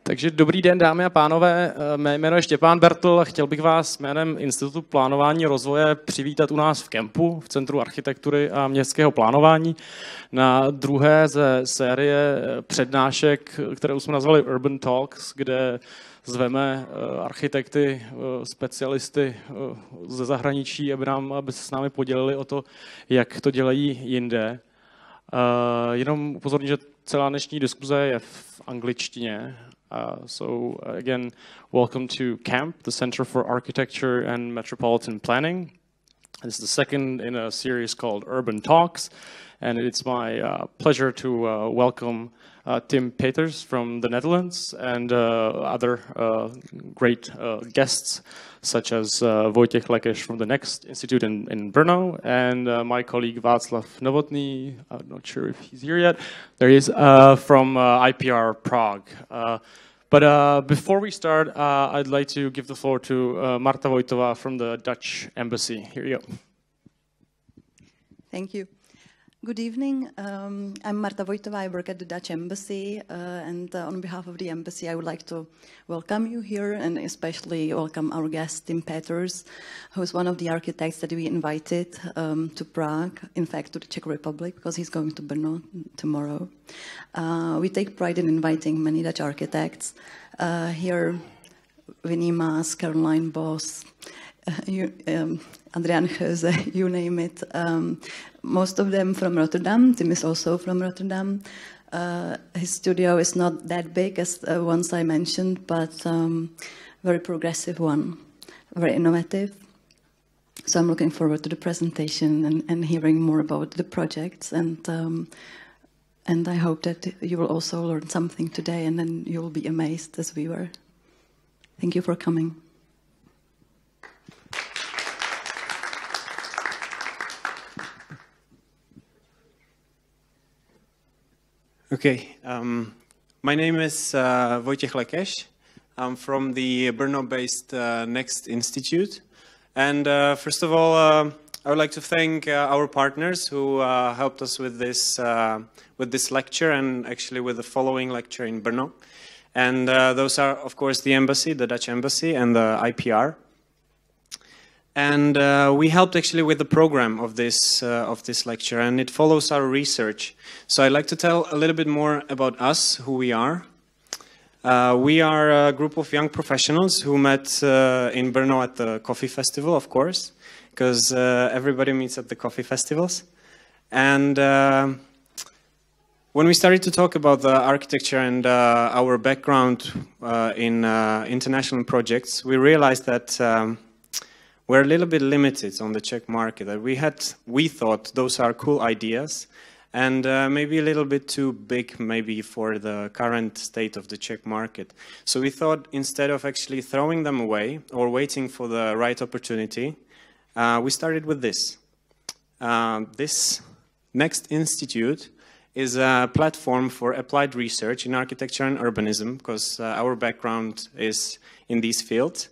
Takže dobrý den, dámy a pánové, mé jméno je Štěpán Bertl a chtěl bych vás jménem Institutu plánování rozvoje přivítat u nás v kempu, v Centru architektury a městského plánování na druhé ze série přednášek, kterou jsme nazvali Urban Talks, kde zveme architekty, specialisty ze zahraničí, aby se s námi podělili o to, jak to dělají jinde. Jenom upozorním, že celá dnešní diskuze je v angličtině. So again, welcome to CAMP, the Center for Architecture and Metropolitan Planning. This is the second in a series called Urban Talks, and it's my pleasure to welcome Tim Peeters from the Netherlands and other great guests, such as Vojtěch Lekeš from the Next Institute in Brno, and my colleague Václav Novotný, I'm not sure if he's here yet, there he is, from IPR Prague. But before we start, I'd like to give the floor to Marta Vojtová from the Dutch Embassy. Here you go. Thank you. Good evening. I'm Marta Vojtová. I work at the Dutch Embassy, and on behalf of the Embassy, I would like to welcome you here and especially welcome our guest, Tim Peeters, who is one of the architects that we invited to Prague, in fact to the Czech Republic, because he's going to Brno tomorrow. We take pride in inviting many Dutch architects. Here, Winnie Maas, Caroline Bos, Adrian Heuze, you name it. Most of them from Rotterdam. Tim is also from Rotterdam. His studio is not that big as the ones I mentioned, but very progressive one, very innovative. So I'm looking forward to the presentation and hearing more about the projects. And I hope that you will also learn something today, and then you will be amazed as we were. Thank you for coming. Okay, my name is Vojtěch Lekeš. I'm from the Brno-based Next Institute. And first of all, I would like to thank our partners who helped us with this lecture and actually with the following lecture in Brno. And those are, of course, the embassy, the Dutch embassy, and the IPR. And we helped actually with the program of this lecture, and it follows our research. So I'd like to tell a little bit more about us, who we are. We are a group of young professionals who met in Brno at the coffee festival, of course, because everybody meets at the coffee festivals. And when we started to talk about the architecture and our background in international projects, we realized that we're a little bit limited on the Czech market. We thought those are cool ideas and maybe a little bit too big maybe for the current state of the Czech market. So we thought instead of actually throwing them away or waiting for the right opportunity, we started with this. This Next Institute is a platform for applied research in architecture and urbanism, because our background is in these fields.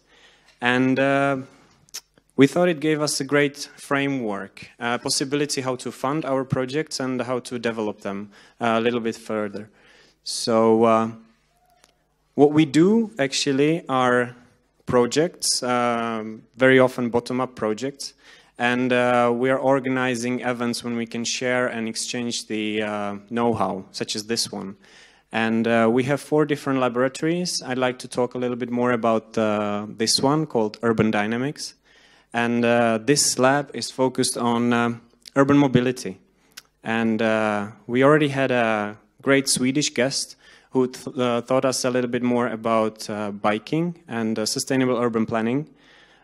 And we thought it gave us a great framework, a possibility how to fund our projects and how to develop them a little bit further. So what we do actually are projects, very often bottom-up projects, and we are organizing events when we can share and exchange the know-how, such as this one. And we have 4 different laboratories. I'd like to talk a little bit more about this one called Urban Dynamics. And this lab is focused on urban mobility. And we already had a great Swedish guest who taught us a little bit more about biking and sustainable urban planning.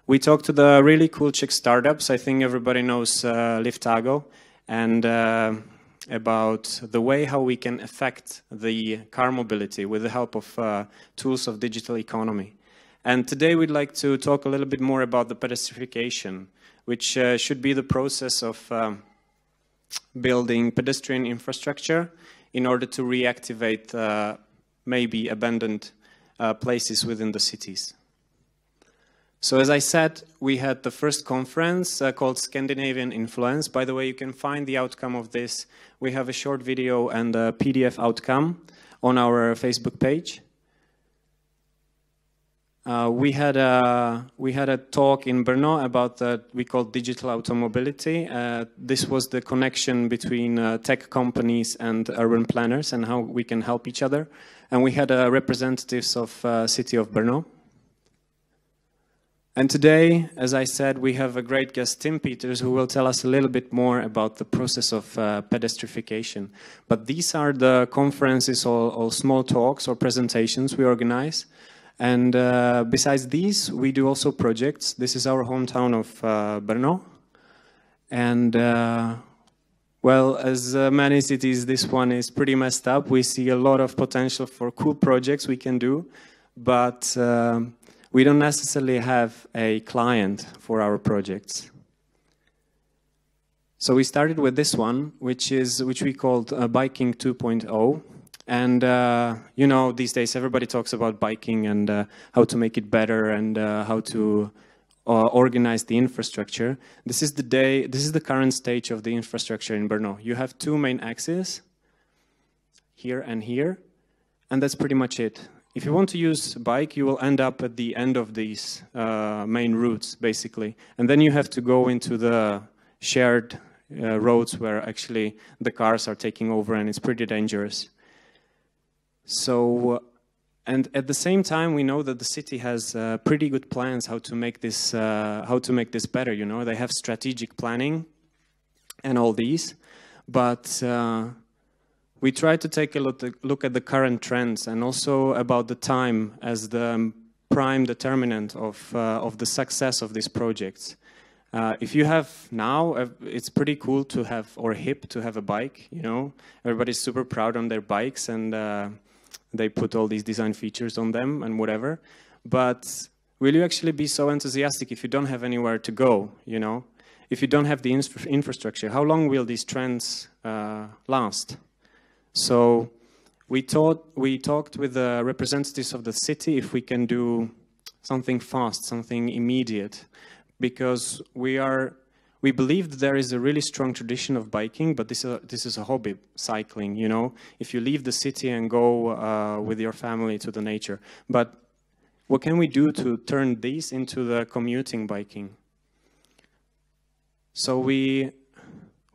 We talked to the really cool Czech startups. I think everybody knows Liftago, and about the way how we can affect the car mobility with the help of tools of digital economy. And today we'd like to talk a little bit more about the pedestrification, which should be the process of building pedestrian infrastructure in order to reactivate maybe abandoned places within the cities. So as I said, we had the first conference called Scandinavian Influence. By the way, you can find the outcome of this. We have a short video and a PDF outcome on our Facebook page. we had a talk in Brno about we called digital automobility. This was the connection between tech companies and urban planners and how we can help each other. And we had representatives of city of Brno. And today, as I said, we have a great guest, Tim Peeters, who will tell us a little bit more about the process of pedestrification. But these are the conferences or small talks or presentations we organize. And besides these, we do also projects. This is our hometown of Brno. And well, as many cities, this one is pretty messed up. We see a lot of potential for cool projects we can do, but we don't necessarily have a client for our projects. So we started with this one, which we called Biking 2.0. And, you know, these days everybody talks about biking and how to make it better and how to organize the infrastructure. This is the current stage of the infrastructure in Brno. You have two main axes, here, and that's pretty much it. If you want to use a bike, you will end up at the end of these main routes, basically. And then you have to go into the shared roads where actually the cars are taking over, and it's pretty dangerous. So, and at the same time, we know that the city has pretty good plans how to make this better. You know, they have strategic planning and all these, but we try to take a look at the current trends and also about the time as the prime determinant of the success of these projects. If you have now, it's pretty cool to have, or hip to have a bike, you know. Everybody's super proud on their bikes and they put all these design features on them and whatever. But will you actually be so enthusiastic if you don't have anywhere to go, you know? If you don't have the infrastructure, how long will these trends last? So we talked with the representatives of the city if we can do something fast, something immediate, because we believe that there is a really strong tradition of biking, but this is a hobby, cycling, you know, if you leave the city and go with your family to the nature. But what can we do to turn these into the commuting biking? So we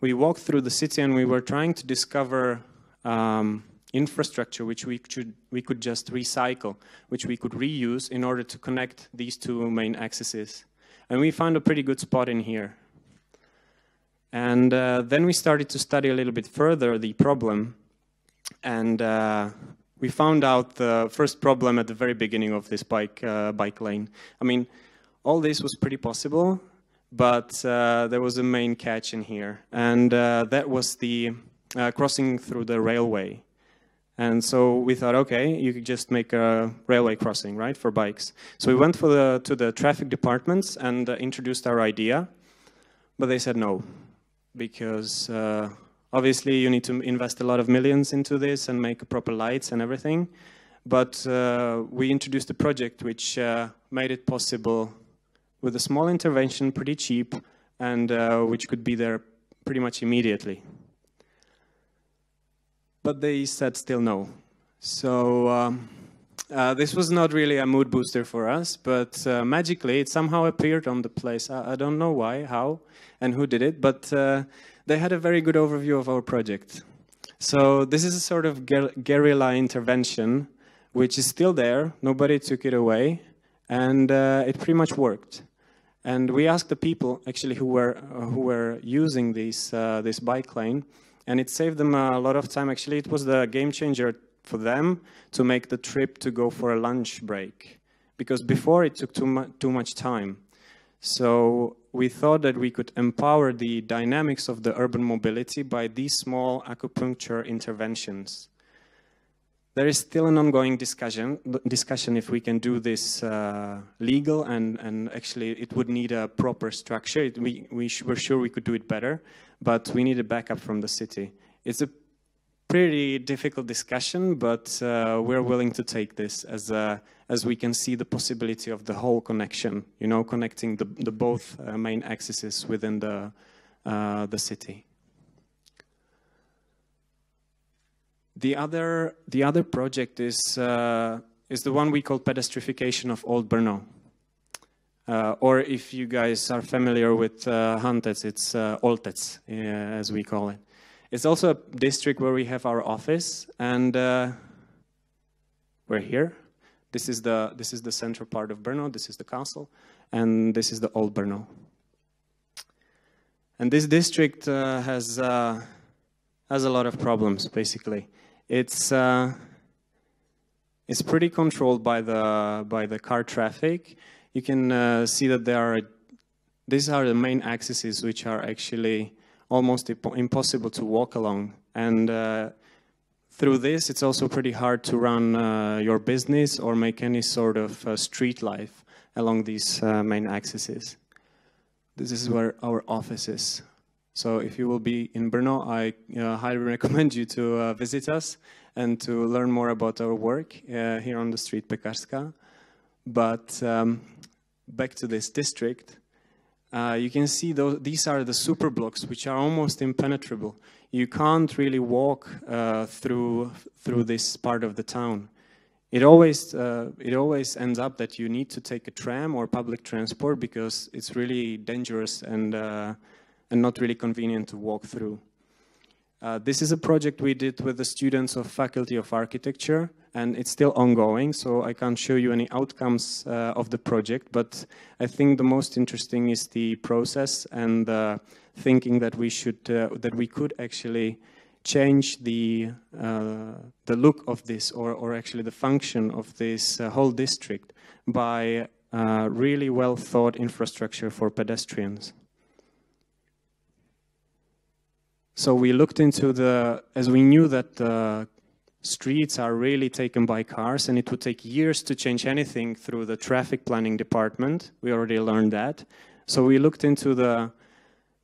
walked through the city and we were trying to discover infrastructure which we could just recycle, which we could reuse in order to connect these two main axes. And we found a pretty good spot in here. And then we started to study a little bit further the problem, and we found out the first problem at the very beginning of this bike lane. I mean, all this was pretty possible, but there was a main catch in here, and that was the crossing through the railway. And so we thought, okay, you could just make a railway crossing, right, for bikes. So we went to the traffic departments and introduced our idea, but they said no. Because obviously you need to invest a lot of millions into this and make proper lights and everything. But we introduced a project which made it possible with a small intervention, pretty cheap, and which could be there pretty much immediately. But they said still no. So this was not really a mood booster for us, but magically it somehow appeared on the place. I don't know why, how, and who did it, but they had a very good overview of our project. So this is a sort of guerrilla intervention, which is still there. Nobody took it away, and it pretty much worked. And we asked the people actually who were using this bike lane, and it saved them a lot of time. Actually, it was the game changer for them to make the trip to go for a lunch break, because before it took too much time. So we thought that we could empower the dynamics of the urban mobility by these small acupuncture interventions. There is still an ongoing discussion if we can do this legal, and actually it would need a proper structure. We were sure we could do it better, but we need a backup from the city. It's a pretty difficult discussion, but we're willing to take this as we can see the possibility of the whole connection, you know, connecting the both main axes within the city. The other project is is the one we call pedestrification of Old Brno. Or if you guys are familiar with Hantec, it's Oltec, as we call it. It's also a district where we have our office, and we're here. This is the central part of Brno. This is the castle, and this is the Old Brno. And this district has a lot of problems. Basically, it's pretty controlled by the car traffic. You can see that these are the main axes which are actually almost impossible to walk along, and through this it's also pretty hard to run your business or make any sort of street life along these main axes. This is where our office is. So if you will be in Brno, I highly recommend you to visit us and to learn more about our work here on the street Pekarská. But back to this district, you can see these are the super blocks, which are almost impenetrable. You can't really walk through this part of the town. It always ends up that you need to take a tram or public transport because it's really dangerous and not really convenient to walk through. This is a project we did with the students of Faculty of Architecture, and it's still ongoing, so I can't show you any outcomes of the project, but I think the most interesting is the process and the thinking that we could actually change the look of this, or actually the function of this whole district by really well thought infrastructure for pedestrians. So we looked into as we knew that the streets are really taken by cars and it would take years to change anything through the traffic planning department. We already learned that. So we looked into the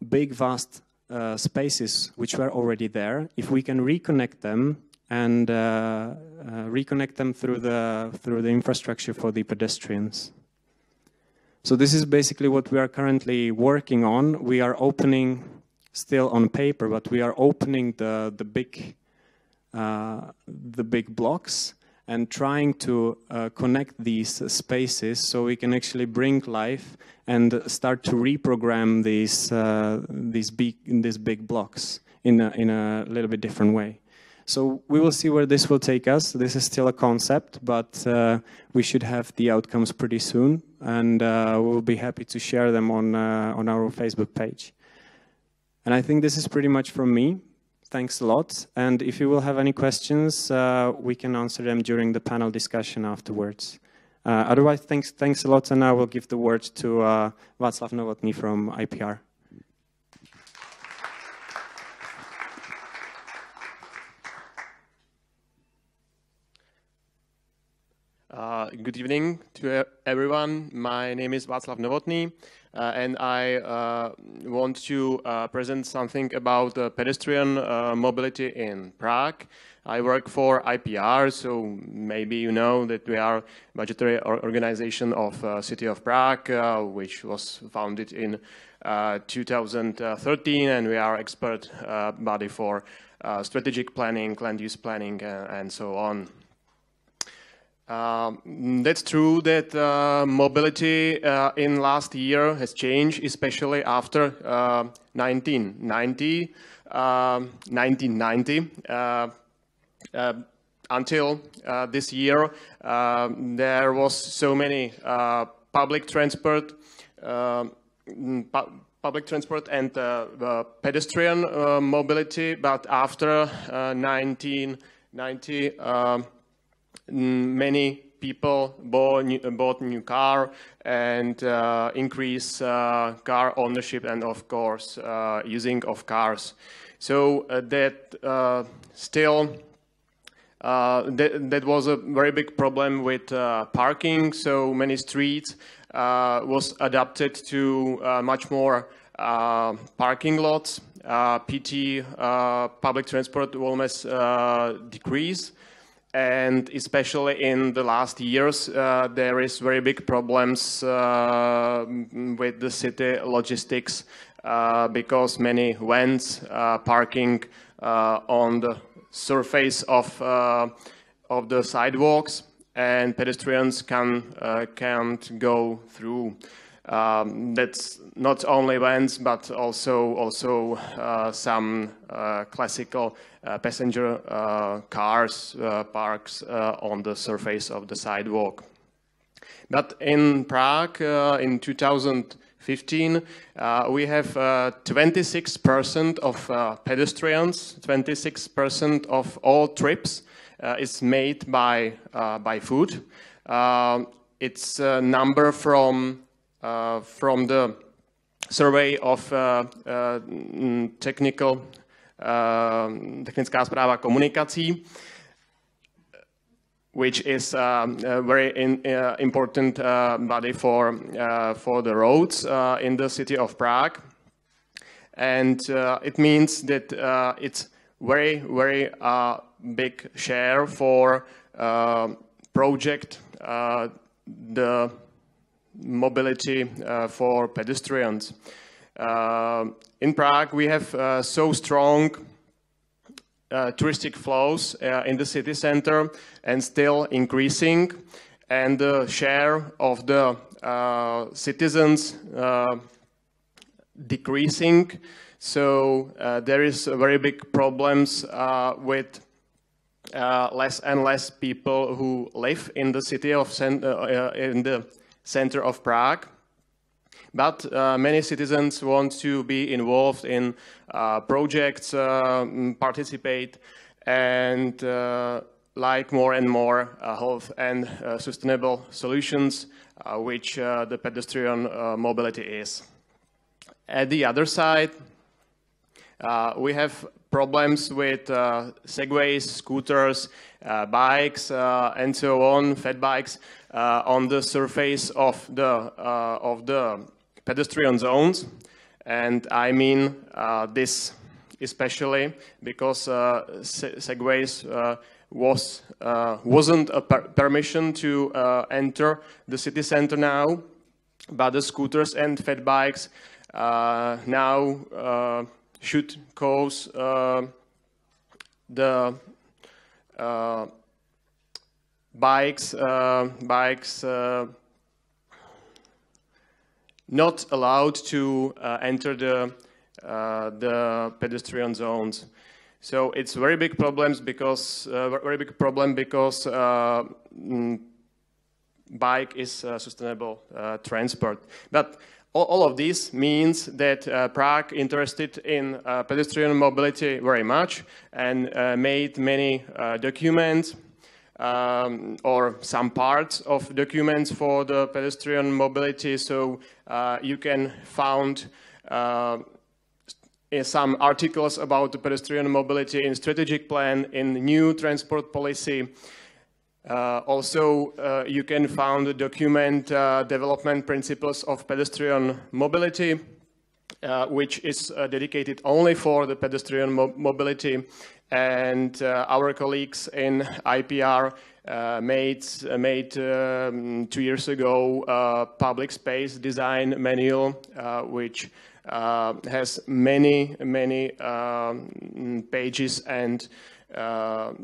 big, vast spaces which were already there. If we can reconnect them and reconnect them through the infrastructure for the pedestrians. So this is basically what we are currently working on. We are opening, still on paper, but we are opening the big blocks and trying to connect these spaces so we can actually bring life and start to reprogram these big blocks in a little bit different way. So we will see where this will take us. This is still a concept, but we should have the outcomes pretty soon, and we'll be happy to share them on our Facebook page. And I think this is pretty much from me. Thanks a lot. And if you will have any questions, we can answer them during the panel discussion afterwards. Otherwise, thanks a lot, and I will give the word to Václav Novotný from IPR. Good evening to everyone. My name is Václav Novotný, and I want to present something about pedestrian mobility in Prague. I work for IPR, so maybe you know that we are a budgetary organization of City of Prague, which was founded in 2013, and we are expert body for strategic planning, land use planning, and so on. That's true that mobility in last year has changed, especially after 1990. Until this year, there was so many public transport and pedestrian mobility, but after 1990. Many people bought new car and increase car ownership and of course using of cars. So that was a very big problem with parking. So many streets was adapted to much more parking lots. PT public transport almost decrease. And especially in the last years, there is very big problems with the city logistics because many vans parking on the surface of the sidewalks, and pedestrians can't go through. That's not only vans, but also some classical passenger cars parks on the surface of the sidewalk. But in Prague, in 2015, we have 26% of pedestrians, 26% of all trips is made by foot. It's a number from the survey of technická správa komunikací, which is a very important body for the roads in the city of Prague. And it means that it's very big share for project the mobility for pedestrians. In Prague, we have so strong touristic flows in the city center and still increasing, and the share of the citizens decreasing. So there is very big problems with less and less people who live in the city of in the center of Prague. But many citizens want to be involved in projects, participate, and like more and more health and sustainable solutions, which the pedestrian mobility is. At the other side, we have problems with segways, scooters, bikes, and so on, fat bikes, on the surface of the pedestrian zones. And I mean this especially because segways wasn't a permission to enter the city center now, but the scooters and fat bikes now should cause the bikes not allowed to enter the pedestrian zones. So it's very big problems because bike is sustainable transport. But all of this means that Prague interested in pedestrian mobility very much and made many documents or some parts of documents for the pedestrian mobility. So you can find some articles about the pedestrian mobility in strategic plan, in new transport policy. Also, you can find the document development principles of pedestrian mobility, which is dedicated only for the pedestrian mobility. And our colleagues in IPR made 2 years ago a public space design manual, which has many pages and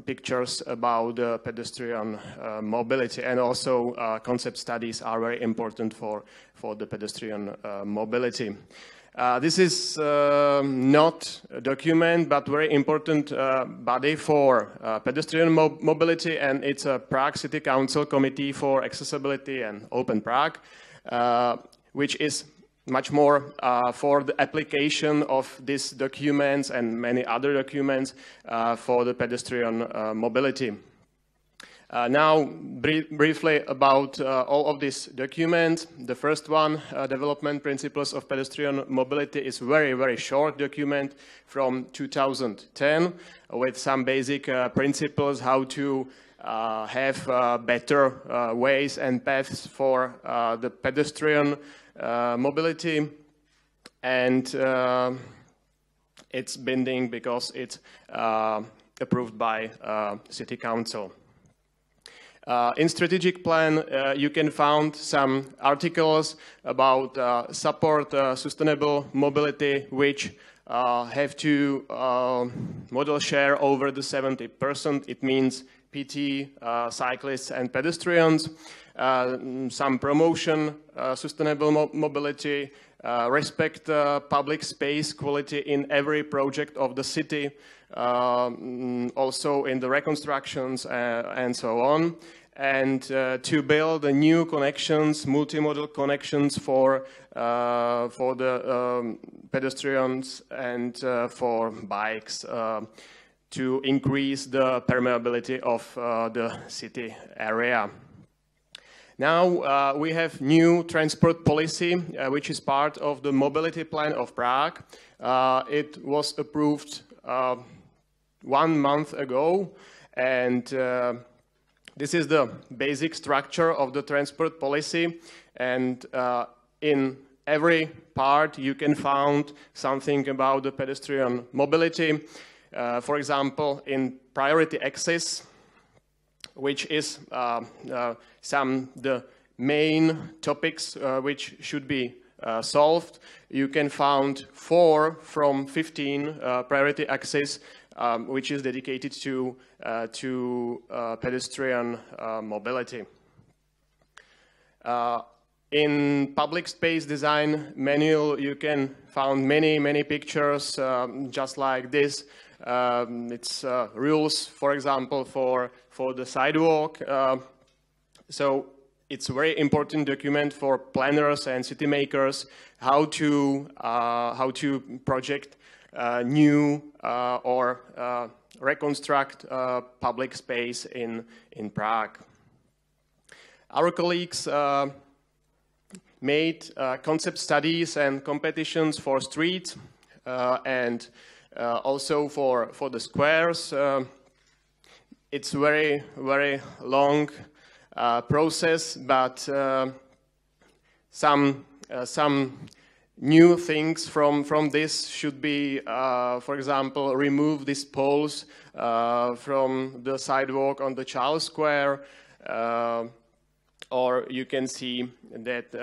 pictures about pedestrian mobility, and also concept studies are very important for the pedestrian mobility. This is not a document, but very important body for pedestrian mobility, and it's a Prague City Council Committee for Accessibility and Open Prague, which is much more for the application of these documents and many other documents for the pedestrian mobility. Now, briefly about all of these documents. The first one, Development Principles of Pedestrian Mobility, is very short document from 2010 with some basic principles how to have better ways and paths for the pedestrian mobility, and it's binding because it's approved by City Council. In strategic plan, you can find some articles about support sustainable mobility, which have to model share over the 70%. It means PT, cyclists and pedestrians, some promotion, sustainable mobility, respect public space quality in every project of the city, also in the reconstructions and so on, and to build new connections, multimodal connections for the pedestrians and for bikes to increase the permeability of the city area. Now we have new transport policy, which is part of the mobility plan of Prague. It was approved 1 month ago, and this is the basic structure of the transport policy, and in every part you can find something about the pedestrian mobility. For example, in priority access, which is the main topics which should be solved. You can find 4 from 15 priority access, which is dedicated to pedestrian mobility. In public space design manual, you can find many pictures just like this. It's rules, for example, for the sidewalk. So it's a very important document for planners and city makers how to project new or reconstruct public space in Prague. Our colleagues made concept studies and competitions for streets and also for the squares. It's very long process, but some new things from this should be, for example, remove these poles from the sidewalk on the Charles Square, or you can see that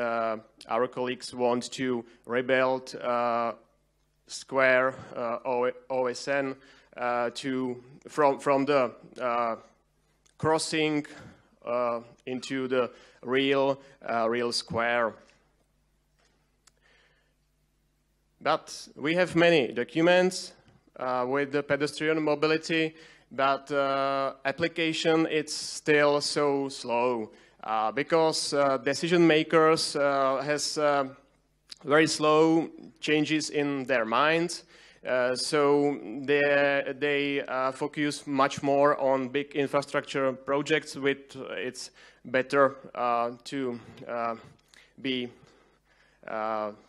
our colleagues want to rebuild square OSN from the crossing into the real square. But we have many documents with the pedestrian mobility, but application it's still so slow because decision makers has very slow changes in their minds. So they focus much more on big infrastructure projects, which it's better to be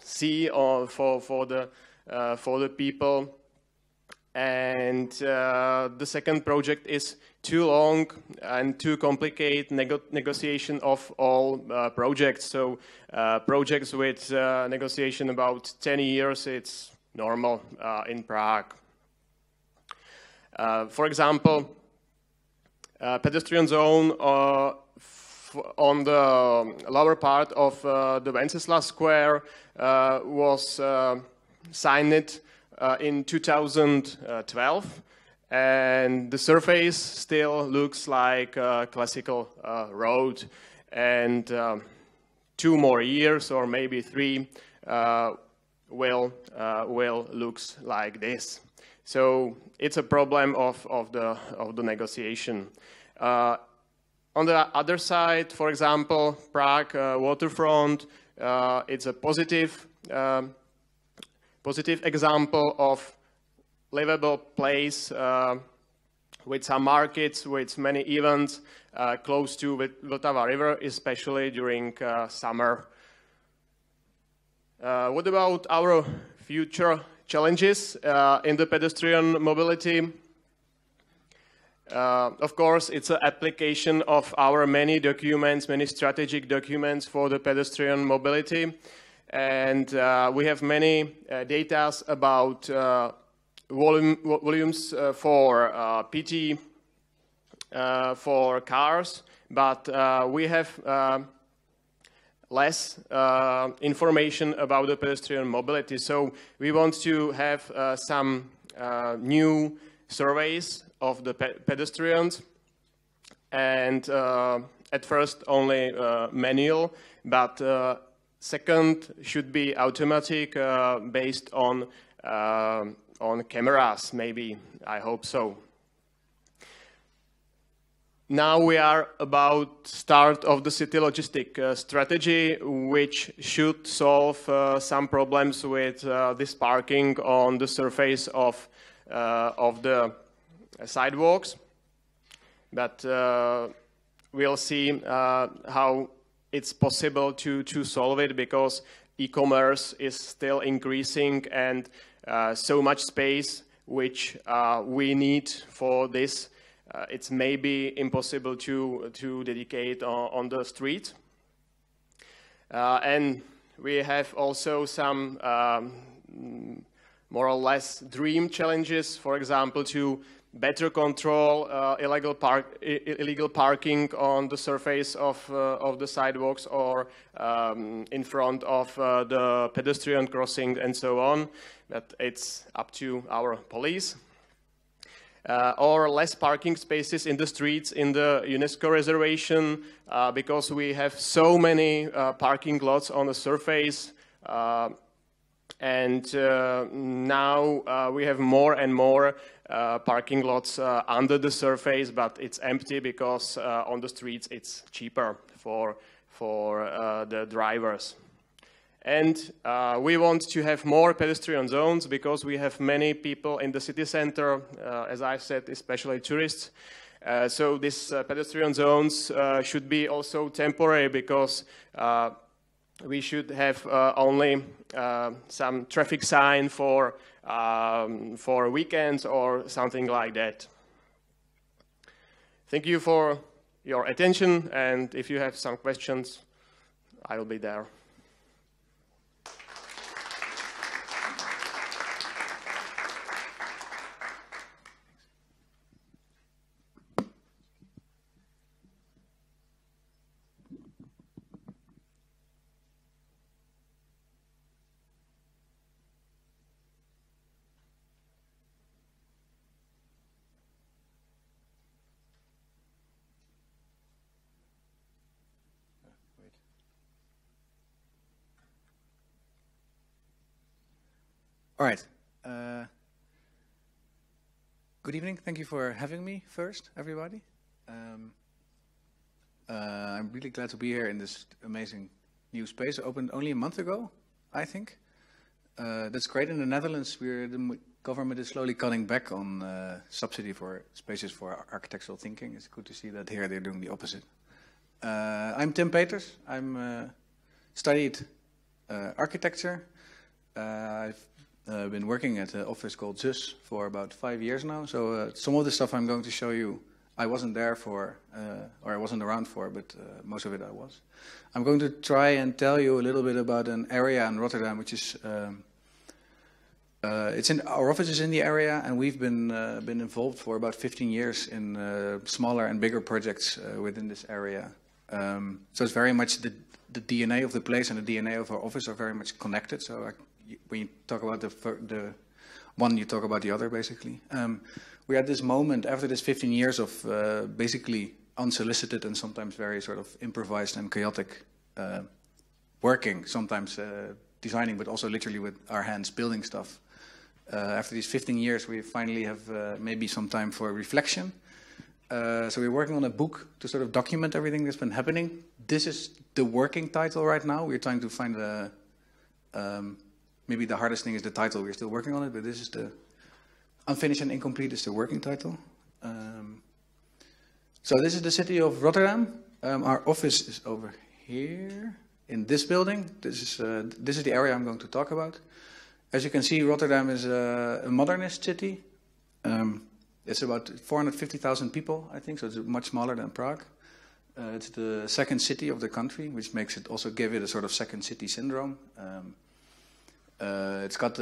see for the people. And the second project is too long and too complicated negotiation of all projects. So projects with negotiation about 10 years, it's normal in Prague. For example, pedestrian zone on the lower part of the Wenceslas Square was signed in 2012, and the surface still looks like a classical road, and 2 more years or maybe 3 will looks like this. So it's a problem of the negotiation. On the other side, for example, Prague waterfront, it's a positive example of livable place with some markets, with many events close to Vltava River, especially during summer. What about our future challenges in the pedestrian mobility? Of course, it's an application of our many documents, many strategic documents for the pedestrian mobility. And we have many data about volumes for PT, for cars, but we have less information about the pedestrian mobility. So we want to have some new surveys of the pedestrians and at first only manual, but second should be automatic, based on cameras, maybe. I hope so. Now we are about start of the city logistic strategy, which should solve some problems with this parking on the surface of the sidewalks. But we'll see how it's possible to solve it, because e-commerce is still increasing, and so much space which we need for this, it's maybe impossible to dedicate on the street. And we have also some more or less dream challenges, for example, to better control illegal parking on the surface of the sidewalks, or in front of the pedestrian crossing and so on. But it's up to our police. Or less parking spaces in the streets in the UNESCO reservation, because we have so many parking lots on the surface, and now we have more and more parking lots under the surface, but it's empty because on the streets it's cheaper for the drivers. And we want to have more pedestrian zones, because we have many people in the city center, as I said, especially tourists. So these pedestrian zones should be also temporary, because we should have only some traffic sign for weekends or something like that. Thank you for your attention, and if you have some questions, I will be there. All right. Good evening. Thank you for having me first, everybody. I'm really glad to be here in this amazing new space. It opened only a month ago, I think. That's great. In the Netherlands, the government is slowly cutting back on subsidy for spaces for architectural thinking. It's good to see that here they're doing the opposite. I'm Tim Peeters. I'm studied architecture. I've been working at an office called ZUS for about 5 years now. So some of the stuff I'm going to show you, I wasn't there for, or I wasn't around for, but most of it I was. I'm going to try and tell you a little bit about an area in Rotterdam, which is, our office is in the area, and we've been involved for about 15 years in smaller and bigger projects within this area. So it's very much the DNA of the place and the DNA of our office are very much connected. So when you talk about the one, you talk about the other, basically. We're at this moment, after this 15 years of basically unsolicited and sometimes very sort of improvised and chaotic working, sometimes designing, but also literally with our hands building stuff. After these 15 years, we finally have maybe some time for reflection. So we're working on a book to sort of document everything that's been happening. This is the working title right now. We're trying to find a... maybe the hardest thing is the title. We're still working on it, but this is the unfinished and incomplete is the working title. So this is the city of Rotterdam. Our office is over here in this building. This is the area I'm going to talk about. As you can see, Rotterdam is a modernist city. It's about 450,000 people, I think, so it's much smaller than Prague. It's the second city of the country, which makes it also give it a sort of second city syndrome. It's got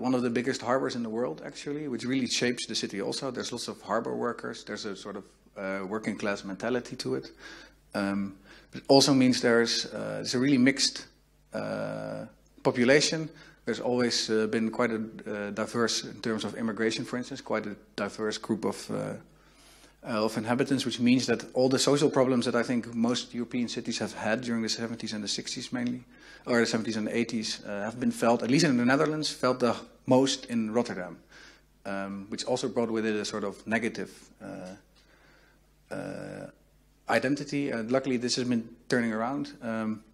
one of the biggest harbors in the world, actually, which really shapes the city also. There's lots of harbor workers. There's a sort of working class mentality to it. But it also means there's a really mixed population. There's always been quite a diverse, in terms of immigration, for instance, quite a diverse group of of inhabitants, which means that all the social problems that I think most European cities have had during the 70s and the 60s mainly, or the 70s and the 80s, have been felt, at least in the Netherlands, felt the most in Rotterdam, which also brought with it a sort of negative identity. Luckily, this has been turning around.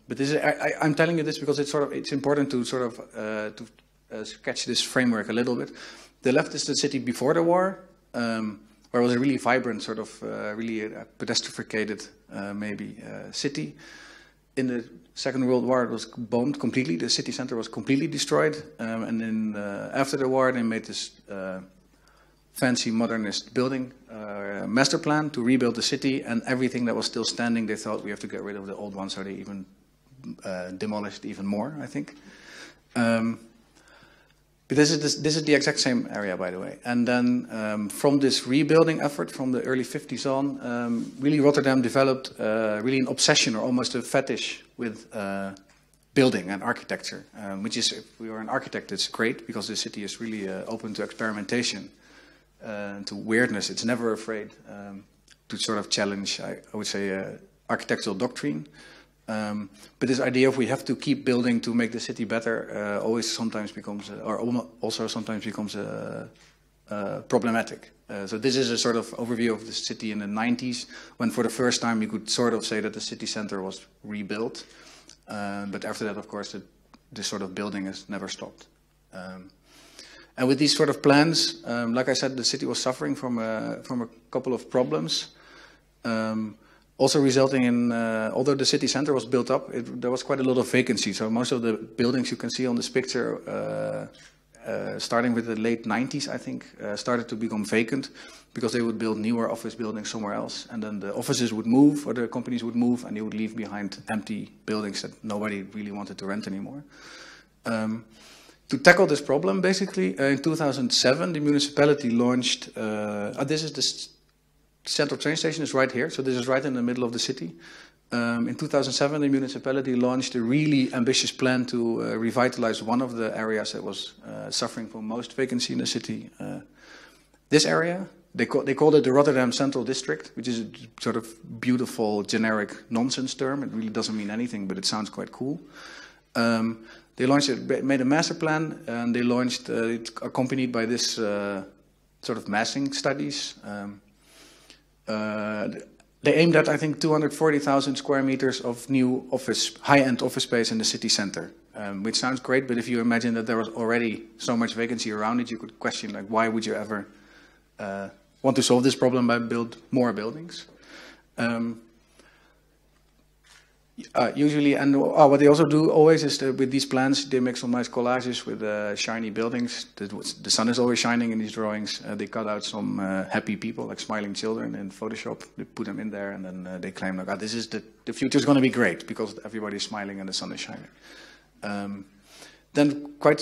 But this is, I'm telling you this because it's important to sort of sketch this framework a little bit. The left is the city before the war, where it was a really vibrant, sort of really pedestrificated, maybe city. In the Second World War, it was bombed completely. The city center was completely destroyed, and then after the war, they made this fancy modernist building master plan to rebuild the city, and everything that was still standing, they thought we have to get rid of the old ones, so they even demolished even more, I think. But this is the exact same area, by the way. And then from this rebuilding effort from the early 50s on, really Rotterdam developed really an obsession or almost a fetish with building and architecture, which is, if we are an architect, it's great because the city is really open to experimentation, to weirdness. It's never afraid to sort of challenge, I would say, architectural doctrine. But this idea of we have to keep building to make the city better always sometimes becomes, or also sometimes becomes problematic. So this is a sort of overview of the city in the 90s, when for the first time you could sort of say that the city center was rebuilt. But after that, of course, this sort of building has never stopped. And with these sort of plans, like I said, the city was suffering from a couple of problems. Also resulting in, although the city center was built up, there was quite a lot of vacancy. So most of the buildings you can see on this picture, starting with the late 90s, I think, started to become vacant because they would build newer office buildings somewhere else. And then the offices would move, or the companies would move, and they would leave behind empty buildings that nobody really wanted to rent anymore. To tackle this problem, basically, in 2007, the municipality launched, this is the central train station is right here, so this is right in the middle of the city. In 2007, the municipality launched a really ambitious plan to revitalize one of the areas that was suffering from most vacancy in the city. This area, they called it the Rotterdam Central District, which is a sort of beautiful, generic nonsense term. It really doesn't mean anything, but it sounds quite cool. They launched it, made a master plan, and they launched it accompanied by this sort of massing studies. They aimed at, I think, 240,000 square meters of new high-end office space in the city center, which sounds great, but if you imagine that there was already so much vacancy around it, you could question, like, why would you ever want to solve this problem by build more buildings? Usually, and what they also do always is with these plans, they make some nice collages with shiny buildings. The sun is always shining in these drawings. They cut out some happy people, like smiling children, in Photoshop. They put them in there, and then they claim, like, this is the future is going to be great because everybody's smiling and the sun is shining. Then quite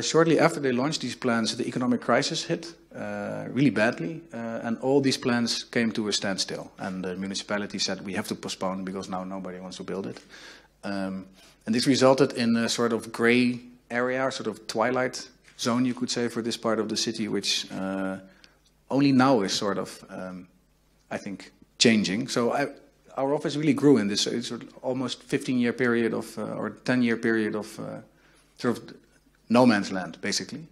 shortly after they launched these plans, the economic crisis hit really badly, and all these plans came to a standstill. And the municipality said, we have to postpone because now nobody wants to build it. And this resulted in a sort of gray area, sort of twilight zone, you could say, for this part of the city, which only now is sort of, I think, changing. So our office really grew in this. It's almost 15-year period of, or 10-year period of sort of no man's land, basically.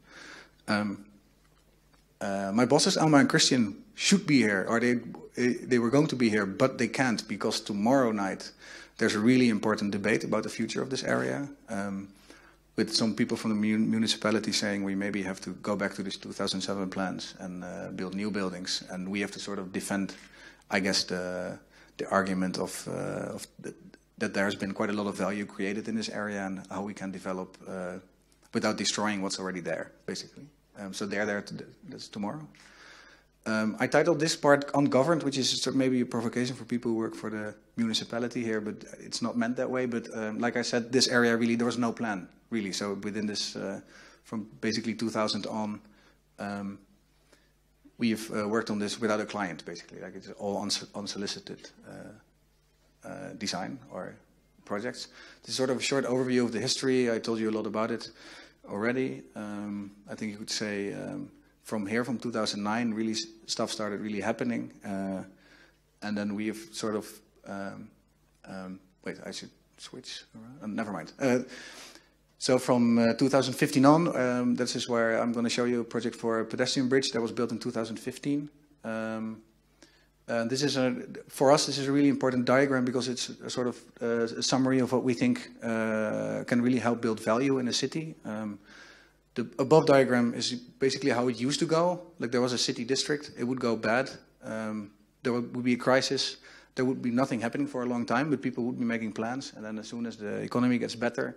My bosses, Alma and Christian, should be here, or they were going to be here, but they can't because tomorrow night there's a really important debate about the future of this area, with some people from the municipality saying we maybe have to go back to these 2007 plans and build new buildings, and we have to sort of defend, I guess, the argument of that there has been quite a lot of value created in this area and how we can develop without destroying what's already there, basically. So they're there that's tomorrow. I titled this part Ungoverned, which is maybe a provocation for people who work for the municipality here, but it's not meant that way. But like I said, this area really, there was no plan, really. So within this, from basically 2000 on, we've worked on this without a client, basically. Like, it's all unsolicited design or projects. This is sort of a short overview of the history. I told you a lot about it already. I think you could say from 2009, really stuff started really happening, and then we have sort of wait, I should switch around. Never mind. So from 2015 on, this is where I'm going to show you a project for a pedestrian bridge that was built in 2015. This is for us, this is a really important diagram because it's a sort of a summary of what we think can really help build value in a city. The above diagram is basically how it used to go. Like there was a city district, it would go bad. There would be a crisis. There would be nothing happening for a long time, but people would be making plans. And then as soon as the economy gets better,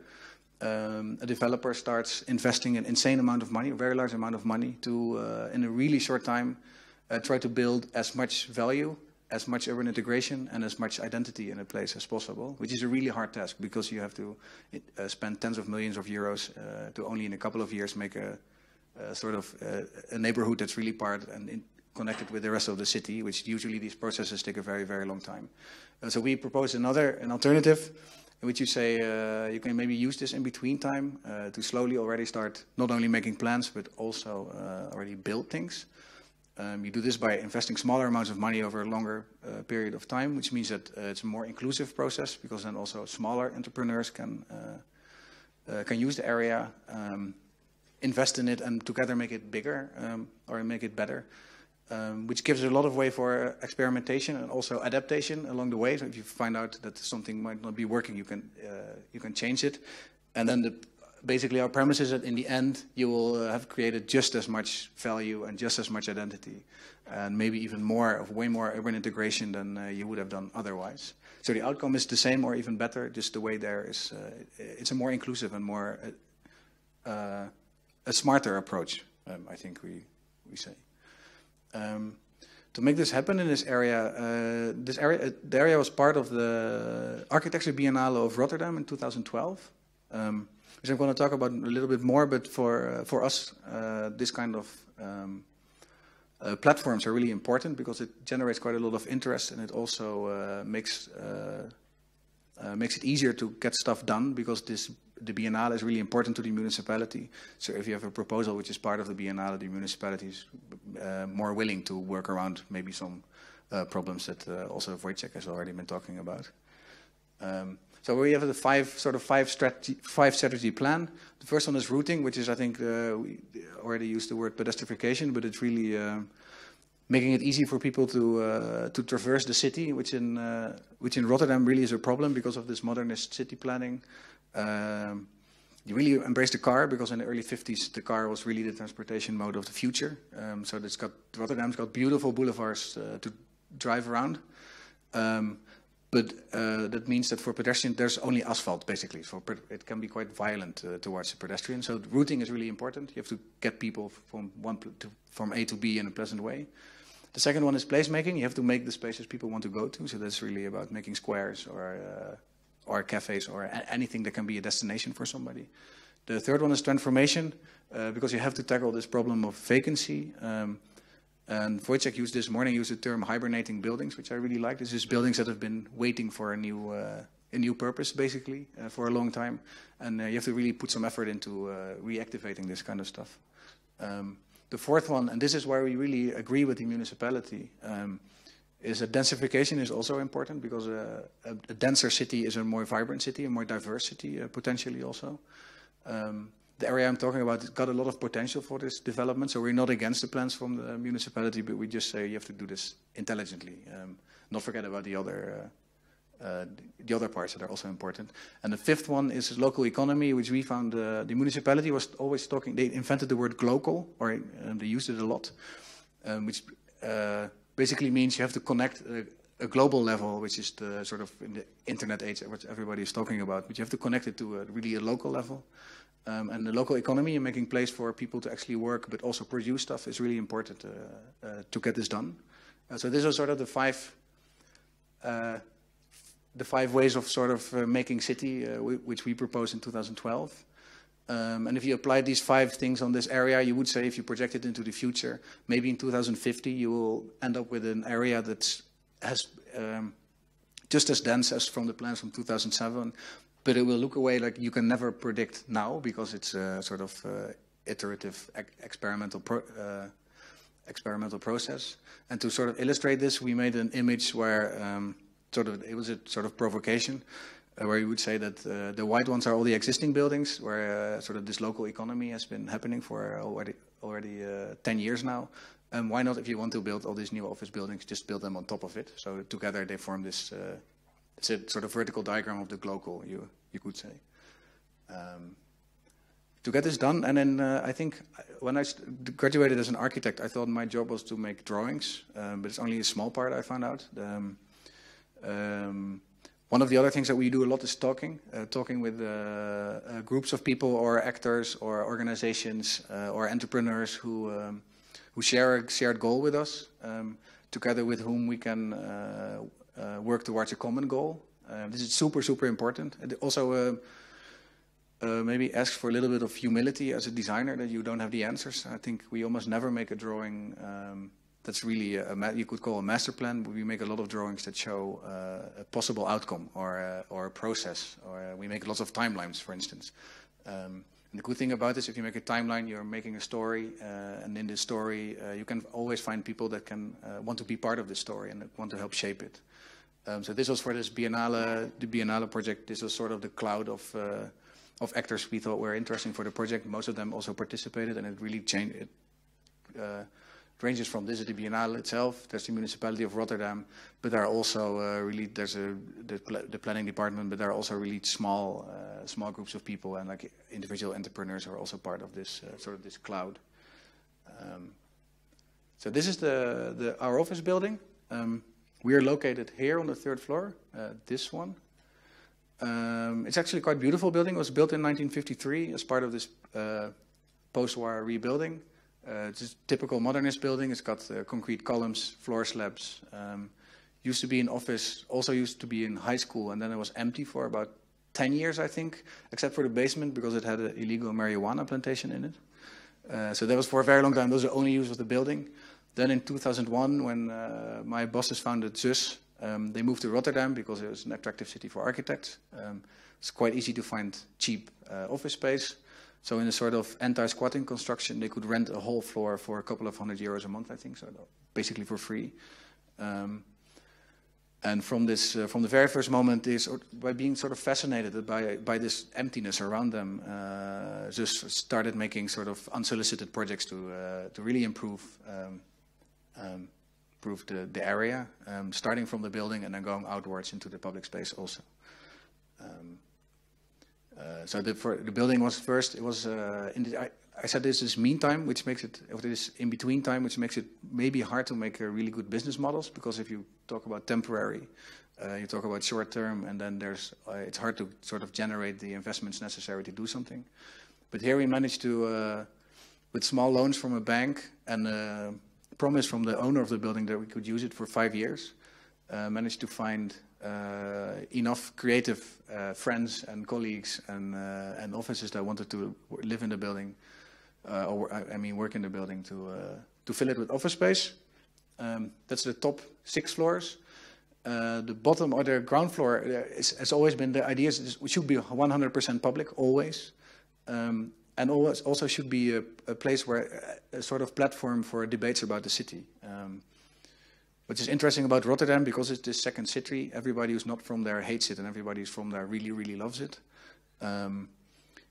a developer starts investing an insane amount of money, a very large amount of money, to in a really short time try to build as much value, as much urban integration, and as much identity in a place as possible, which is a really hard task because you have to spend tens of millions of euros to only in a couple of years make a sort of a neighborhood that's really part and connected with the rest of the city, which usually these processes take a very, very long time. So we propose an alternative in which you say you can maybe use this in between time to slowly already start not only making plans, but also already build things. You do this by investing smaller amounts of money over a longer period of time, which means that it's a more inclusive process because then also smaller entrepreneurs can use the area, invest in it, and together make it bigger or make it better. Which gives a lot of way for experimentation and also adaptation along the way. So if you find out that something might not be working, you can change it. And then basically our premise is that in the end you will have created just as much value and just as much identity, and maybe even way more urban integration than you would have done otherwise. So the outcome is the same or even better. Just the way there is, it's a more inclusive and more a smarter approach. I think we say. To make this happen in this area, the area was part of the Architecture Biennale of Rotterdam in 2012, which I'm going to talk about a little bit more. But for us, this kind of platforms are really important because it generates quite a lot of interest, and it also makes it easier to get stuff done because the Biennale is really important to the municipality. So if you have a proposal which is part of the Biennale, the municipality is more willing to work around maybe some problems that also Vojtěch has already been talking about. So we have the five strategy plan. The first one is routing, which is, I think, we already used the word pedestrification, but it's really making it easy for people to traverse the city, which in Rotterdam really is a problem because of this modernist city planning. You really embrace the car because in the early 50s the car was really the transportation mode of the future. So Rotterdam's got beautiful boulevards to drive around, but that means that for pedestrians there's only asphalt basically. So it can be quite violent towards the pedestrian. So routing is really important. You have to get people from A to B in a pleasant way. The second one is placemaking. You have to make the spaces people want to go to. So that's really about making squares or cafes or anything that can be a destination for somebody. The third one is transformation, because you have to tackle this problem of vacancy. And Vojtěch used the term hibernating buildings, which I really like. This is buildings that have been waiting for a new purpose, basically, for a long time. And you have to really put some effort into reactivating this kind of stuff. The fourth one, and this is where we really agree with the municipality, is that densification is also important because a denser city is a more vibrant city, a more diverse city, potentially also. The area I'm talking about got a lot of potential for this development, so we're not against the plans from the municipality, but we just say you have to do this intelligently, not forget about the other parts that are also important. And the fifth one is local economy, which we found the municipality was always talking, they invented the word glocal, or they used it a lot, which basically means you have to connect a global level, which is the sort of in the internet age, what everybody is talking about, but you have to connect it to really a local level. And the local economy and making place for people to actually work, but also produce stuff is really important to get this done. So these are sort of the five ways of sort of making city, which we proposed in 2012. And if you apply these five things on this area, you would say if you project it into the future, maybe in 2050 you will end up with an area that has just as dense as from the plans from 2007, but it will look away like you can never predict now because it's sort of iterative experimental process. And to sort of illustrate this, we made an image where it was a sort of provocation, where you would say that the white ones are all the existing buildings, where sort of this local economy has been happening for already 10 years now. Why not, if you want to build all these new office buildings, just build them on top of it? So together they form this it's a sort of vertical diagram of the glocal, you could say. To get this done, and then I think when I graduated as an architect, I thought my job was to make drawings, but it's only a small part, I found out. One of the other things that we do a lot is talking with groups of people or actors or organizations or entrepreneurs who share a shared goal with us, together with whom we can work towards a common goal. This is super, super important. It also maybe asks for a little bit of humility as a designer, that you don't have the answers. I think we almost never make a drawing that's really you could call a master plan, but we make a lot of drawings that show a possible outcome or a process, or we make lots of timelines, for instance. And the good thing about this, if you make a timeline, you're making a story, and in this story you can always find people that can want to be part of the story and want to help shape it. So this was for this Biennale, the Biennale project. This was sort of the cloud of actors we thought were interesting for the project. Most of them also participated, and it really changed. It ranges from this at the Biennale itself. There's the municipality of Rotterdam, but there are also there's the planning department, but there are also really small groups of people, and like individual entrepreneurs are also part of this sort of this cloud. So this is our office building. We are located here on the 3rd floor. This one. It's actually quite a beautiful building. It was built in 1953 as part of this post-war rebuilding. It's a typical modernist building. It's got concrete columns, floor slabs. Used to be an office, also used to be in high school, and then it was empty for about 10 years, I think, except for the basement because it had an illegal marijuana plantation in it. So that was for a very long time. That was the only use of the building. Then in 2001, when my bosses founded ZUS, they moved to Rotterdam because it was an attractive city for architects. It's quite easy to find cheap office space. So in a sort of anti-squatting construction, they could rent a whole floor for a couple of €100 a month, I think, so basically for free. And from the very first moment, by being sort of fascinated by this emptiness around them, just started making sort of unsolicited projects to really improve the area, starting from the building and then going outwards into the public space also. So the building was first. It was I said this is meantime, which makes it, or this in between time, which makes it maybe hard to make really good business models, because if you talk about temporary, you talk about short term, and then it's hard to sort of generate the investments necessary to do something. But here we managed to, with small loans from a bank and a promise from the owner of the building that we could use it for 5 years, managed to find enough creative friends and colleagues and offices that wanted to live in the building, work in the building to fill it with office space. That's the top 6 floors. The bottom or the ground floor has always been the idea is it should be 100% public always, and always also should be a place where a sort of platform for debates about the city. Which is interesting about Rotterdam, because it's the second city. Everybody who's not from there hates it, and everybody who's from there really, really loves it.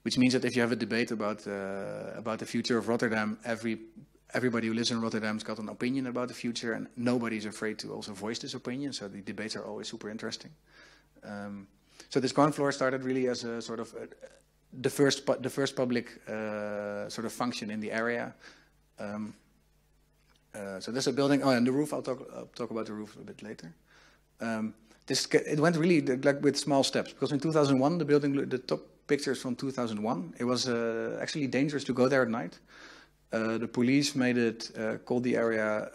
Which means that if you have a debate about the future of Rotterdam, everybody who lives in Rotterdam's got an opinion about the future, and nobody's afraid to also voice this opinion. So the debates are always super interesting. So this ground floor started really as a sort of the first public sort of function in the area. So there's a building. Oh, and the roof. I'll talk about the roof a bit later. It went really like with small steps, because in 2001 the top pictures from 2001. It was actually dangerous to go there at night. The police made it called the area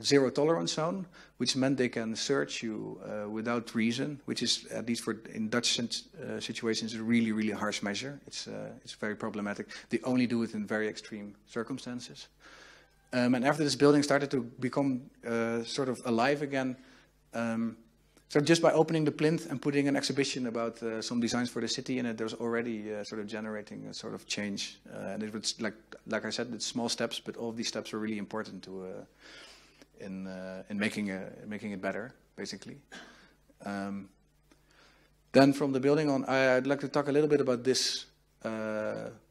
zero tolerance zone, which meant they can search you without reason, which is, at least in Dutch situations, a really, really harsh measure. It's very problematic. They only do it in very extreme circumstances. And after this building started to become sort of alive again, So just by opening the plinth and putting an exhibition about some designs for the city in it, there's already sort of generating a sort of change. And it was like I said, it's small steps, but all of these steps are really important to in making it better, basically. Then from the building on, I'd like to talk a little bit about this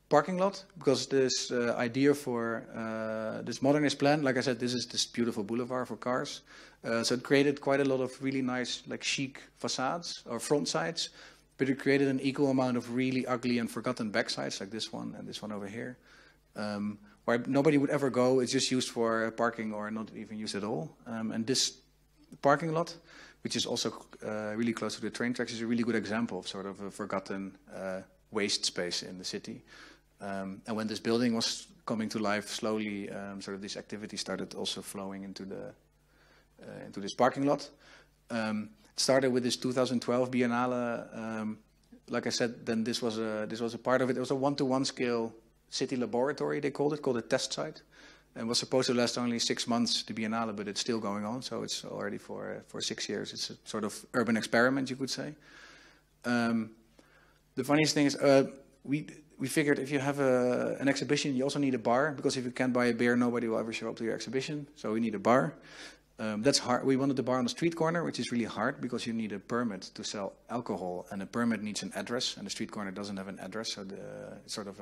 parking lot, because this idea for this modernist plan, like I said, this is this beautiful boulevard for cars. So it created quite a lot of really nice, like chic facades or front sides, but it created an equal amount of really ugly and forgotten back sides, like this one and this one over here, where nobody would ever go. It's just used for parking or not even used at all. And this parking lot, which is also really close to the train tracks, is a really good example of sort of a forgotten waste space in the city. And when this building was coming to life slowly, sort of this activity started also flowing into this parking lot. It started with this 2012 Biennale. Like I said, then this was a part of it. It was a one-to-one scale city laboratory, they called a test site. And was supposed to last only 6 months, the Biennale, but it's still going on, so it's already for 6 years. It's a sort of urban experiment, you could say. The funniest thing is, we figured if you have an exhibition, you also need a bar, because if you can't buy a beer, nobody will ever show up to your exhibition, so we need a bar. That's hard. We wanted the bar on the street corner, which is really hard, because you need a permit to sell alcohol, and a permit needs an address, and the street corner doesn't have an address, so it's sort of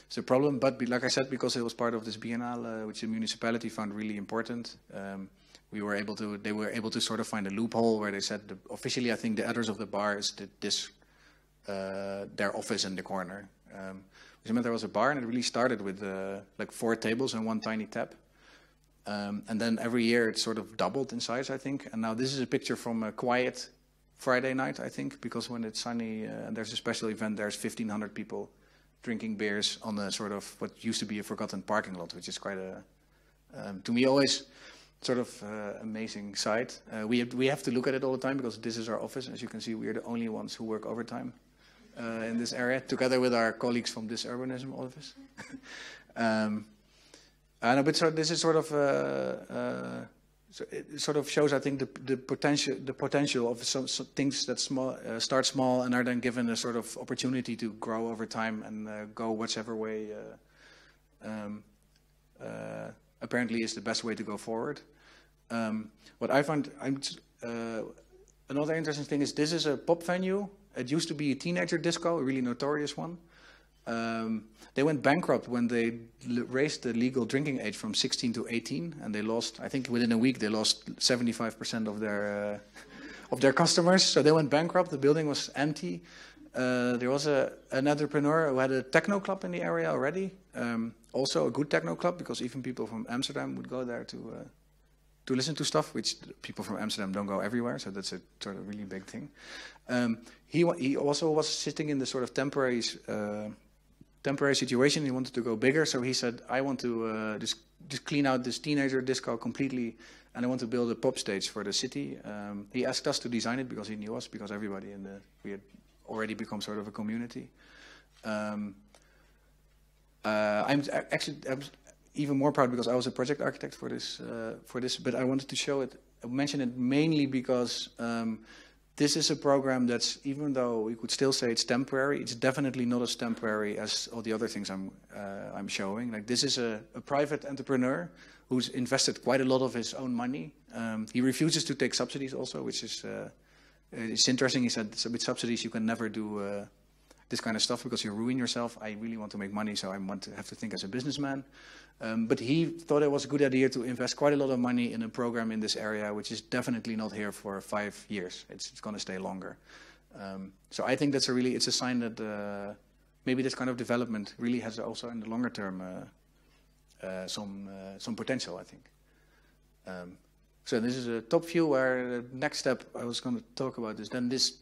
it's a problem. But like I said, because it was part of this Biennale, which the municipality found really important, they were able to sort of find a loophole where they said, officially, I think the address of the bar is their office in the corner. Which meant there was a bar, and it really started with like 4 tables and 1 tiny tap. And then every year it sort of doubled in size, I think. And now this is a picture from a quiet Friday night, I think, because when it's sunny and there's a special event, there's 1,500 people drinking beers on a sort of what used to be a forgotten parking lot, which is quite a, to me, always sort of amazing sight. We have to look at it all the time, because this is our office. As you can see, we are the only ones who work overtime in this area, together with our colleagues from this urbanism office. But so this is sort of so it sort of shows, I think, the potential of some things that start small and are then given a sort of opportunity to grow over time and go whichever way apparently is the best way to go forward. What I find another interesting thing is this is a pop venue. It used to be a teenager disco, a really notorious one. They went bankrupt when they raised the legal drinking age from 16 to 18, and they lost, I think within a week, they lost 75% of their customers. So they went bankrupt. The building was empty. There was an entrepreneur who had a techno club in the area already. Also a good techno club, because even people from Amsterdam would go there to listen to stuff, which people from Amsterdam don't go everywhere. So that's a sort of really big thing. He also was sitting in the sort of temporary situation. He wanted to go bigger, so he said, I want to just clean out this teenager disco completely, and I want to build a pop stage for the city. He asked us to design it because he knew us, because everybody we had already become sort of a community. I'm even more proud because I was a project architect for this, but I wanted to mention it mainly because this is a program that's, even though we could still say it's temporary, it's definitely not as temporary as all the other things I'm showing. Like, this is a private entrepreneur who's invested quite a lot of his own money. He refuses to take subsidies also, which is it's interesting. He said, with subsidies you can never do this kind of stuff because you ruin yourself. I really want to make money, so I have to think as a businessman. But he thought it was a good idea to invest quite a lot of money in a program in this area, which is definitely not here for 5 years. It's going to stay longer. So I think that's it's a sign that maybe this kind of development really has also in the longer term some potential, I think. So this is a top view where the next step I was going to talk about is then this.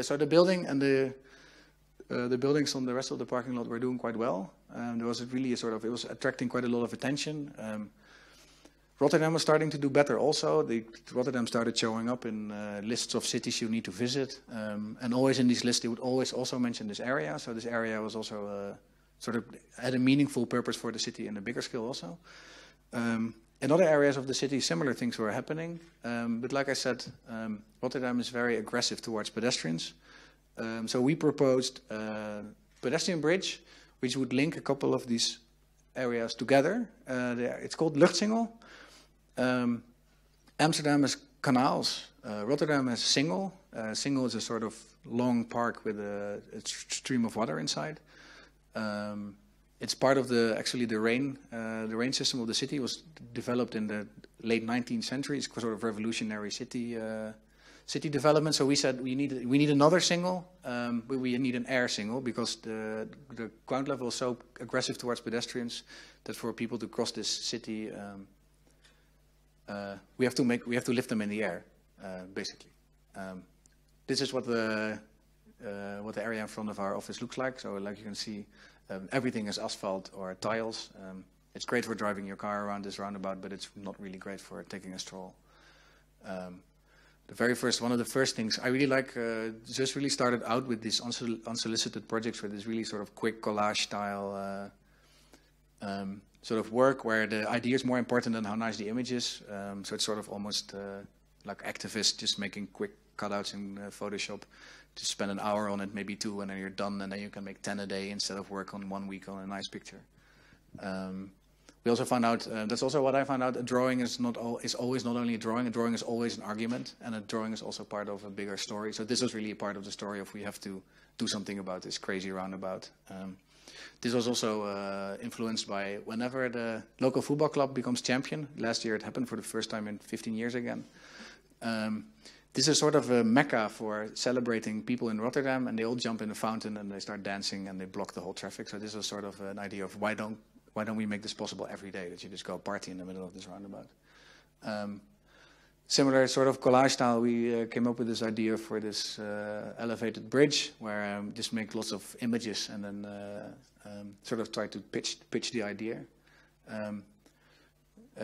So the building and the buildings on the rest of the parking lot were doing quite well. There was really it was attracting quite a lot of attention. Rotterdam was starting to do better also. Rotterdam started showing up in lists of cities you need to visit. And always in these lists, they would always also mention this area. So this area was also sort of had a meaningful purpose for the city in a bigger scale also. In other areas of the city, similar things were happening. But like I said, Rotterdam is very aggressive towards pedestrians. So we proposed a pedestrian bridge, which would link a couple of these areas together. It's called Luchtsingel. Amsterdam has canals. Rotterdam has Singel. Singel is a sort of long park with a stream of water inside. It's part of the rain system of the city. It was developed in the late 19th century. It's sort of revolutionary city development. So we said we need another Singel, but we need an air Singel because the ground level is so aggressive towards pedestrians that for people to cross this city, we have to lift them in the air, basically. This is what the area in front of our office looks like. So, like you can see, everything is asphalt or tiles. It's great for driving your car around this roundabout, but it's not really great for taking a stroll. One of the first things I really like, just really started out with these unsolicited projects with this really sort of quick collage style sort of work where the idea is more important than how nice the image is. So it's sort of almost like activists just making quick cutouts in Photoshop. To spend an hour on it, maybe 2, and then you're done, and then you can make 10 a day instead of work on 1 week on a nice picture. We also found out, that's also what I found out, a drawing is always not only a drawing is always an argument, and a drawing is also part of a bigger story. So this was really a part of the story of we have to do something about this crazy roundabout. This was also influenced by whenever the local football club becomes champion. Last year it happened for the first time in 15 years again. This is sort of a mecca for celebrating people in Rotterdam, and they all jump in the fountain and they start dancing and they block the whole traffic. So this was sort of an idea of why don't we make this possible every day, that you just go party in the middle of this roundabout. Similar sort of collage style, we came up with this idea for this elevated bridge where just make lots of images and then sort of try to pitch the idea.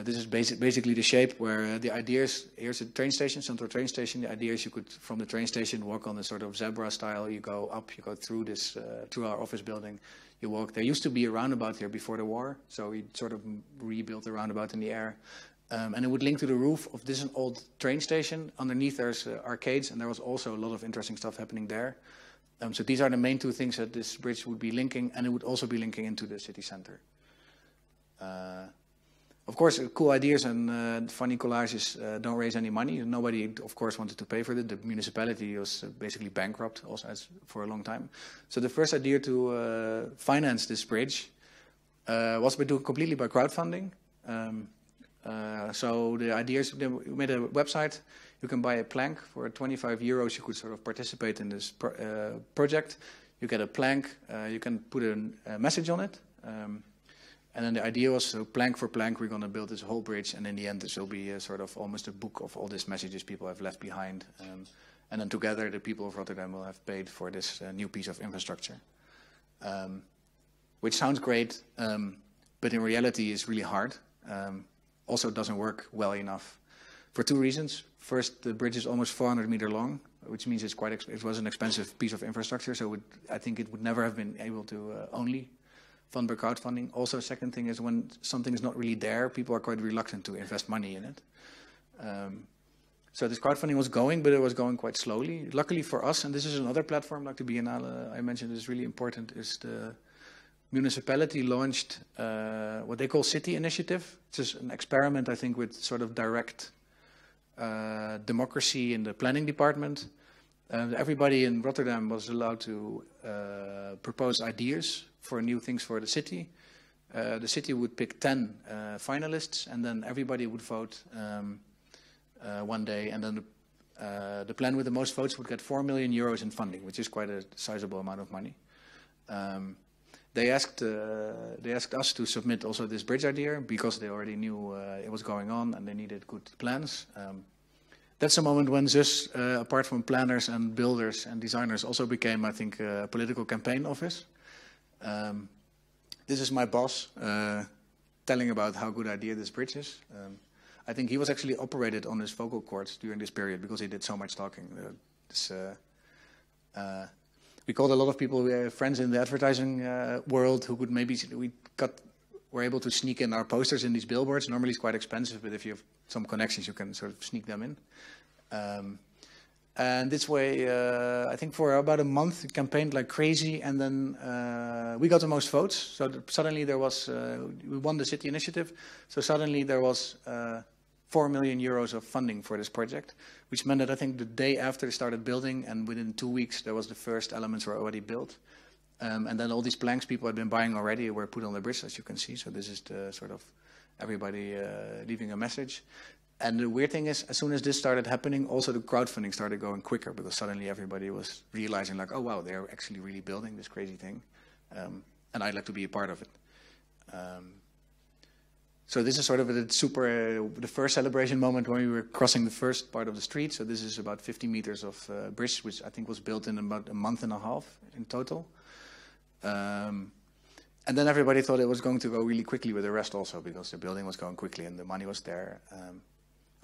This is basically the shape where the idea is, here's a train station, central train station. The idea is you could, from the train station, walk on a sort of zebra style. You go up, you go through this, through our office building. You walk. There used to be a roundabout here before the war, so we sort of rebuilt the roundabout in the air. And it would link to the roof of this old train station. Underneath there's arcades, and there was also a lot of interesting stuff happening there. So these are the main 2 things that this bridge would be linking, and it would also be linking into the city center. Of course, cool ideas and funny collages don't raise any money. Nobody, of course, wanted to pay for it. The municipality was basically bankrupt also for a long time. So the first idea to finance this bridge was completely by crowdfunding. So the idea is we made a website. You can buy a plank for 25 euros. You could sort of participate in this project. You get a plank. You can put a message on it. And then the idea was, so plank for plank, we're going to build this whole bridge, and in the end, this will be a sort of almost a book of all these messages people have left behind. And then together, the people of Rotterdam will have paid for this new piece of infrastructure, which sounds great, but in reality is really hard. Also, doesn't work well enough for 2 reasons. First, the bridge is almost 400 meters long, which means it was an expensive piece of infrastructure. So I think it would never have been able to only fund by crowdfunding. Also, second thing is when something is not really there, people are quite reluctant to invest money in it. So this crowdfunding was going, but it was going quite slowly. Luckily for us, and this is another platform like the Biennale I mentioned is really important, is the municipality launched what they call City Initiative. It's just an experiment, I think, with sort of direct democracy in the planning department. Everybody in Rotterdam was allowed to propose ideas for new things for the city. The city would pick 10 finalists, and then everybody would vote one day, and then the plan with the most votes would get 4 million euros in funding, which is quite a sizable amount of money. They asked us to submit also this bridge idea because they already knew it was going on and they needed good plans. That's a moment when ZUS, apart from planners and builders and designers, also became, I think, a political campaign office. This is my boss telling about how good idea this bridge is. I think he was actually operated on his vocal cords during this period because he did so much talking. We called a lot of people, friends in the advertising world, who could maybe, we got we're able to sneak in our posters in these billboards. Normally it's quite expensive, but if you have some connections, you can sort of sneak them in. And this way, I think for about a month, we campaigned like crazy, and then we got the most votes. So suddenly there was, we won the city initiative, so suddenly there was 4 million euros of funding for this project, which meant that I think the day after they started building, and within 2 weeks, there was the first elements were already built. And then all these planks people had been buying already were put on the bridge, as you can see. So this is the sort of everybody leaving a message. And the weird thing is, as soon as this started happening, also the crowdfunding started going quicker, because suddenly everybody was realizing like, oh wow, they're actually really building this crazy thing. And I'd like to be a part of it. So this is sort of the first celebration moment when we were crossing the first part of the street. So this is about 50 meters of bridge, which I think was built in about a month and a half in total. And then everybody thought it was going to go really quickly with the rest also, because the building was going quickly and the money was there.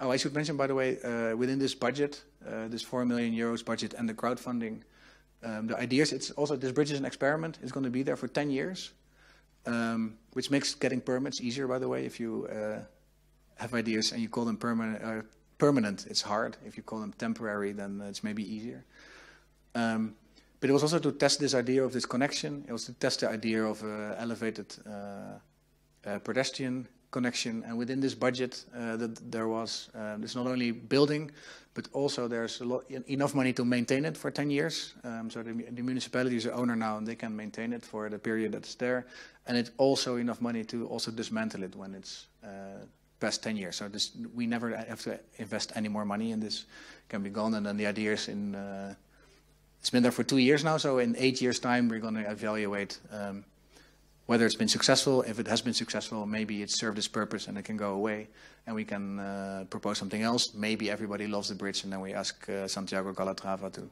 Oh, I should mention, by the way, within this budget, this 4 million euros budget and the crowdfunding, the ideas, it's also, this bridge is an experiment. It's going to be there for 10 years, which makes getting permits easier, by the way. If you have ideas and you call them permanent, it's hard. If you call them temporary, then it's maybe easier. But it was also to test this idea of this connection. It was to test the idea of elevated pedestrian connection. And within this budget, there's not only building, but also there's enough money to maintain it for 10 years. So the municipality is the owner now, and they can maintain it for the period that's there. And it's also enough money to also dismantle it when it's past 10 years. So we never have to invest any more money, and this can be gone. And then the idea is it's been there for 2 years now, so in 8 years' time, we're going to evaluate whether it's been successful. If it has been successful, maybe it served its purpose and it can go away, and we can propose something else. Maybe everybody loves the bridge, and then we ask Santiago Calatrava to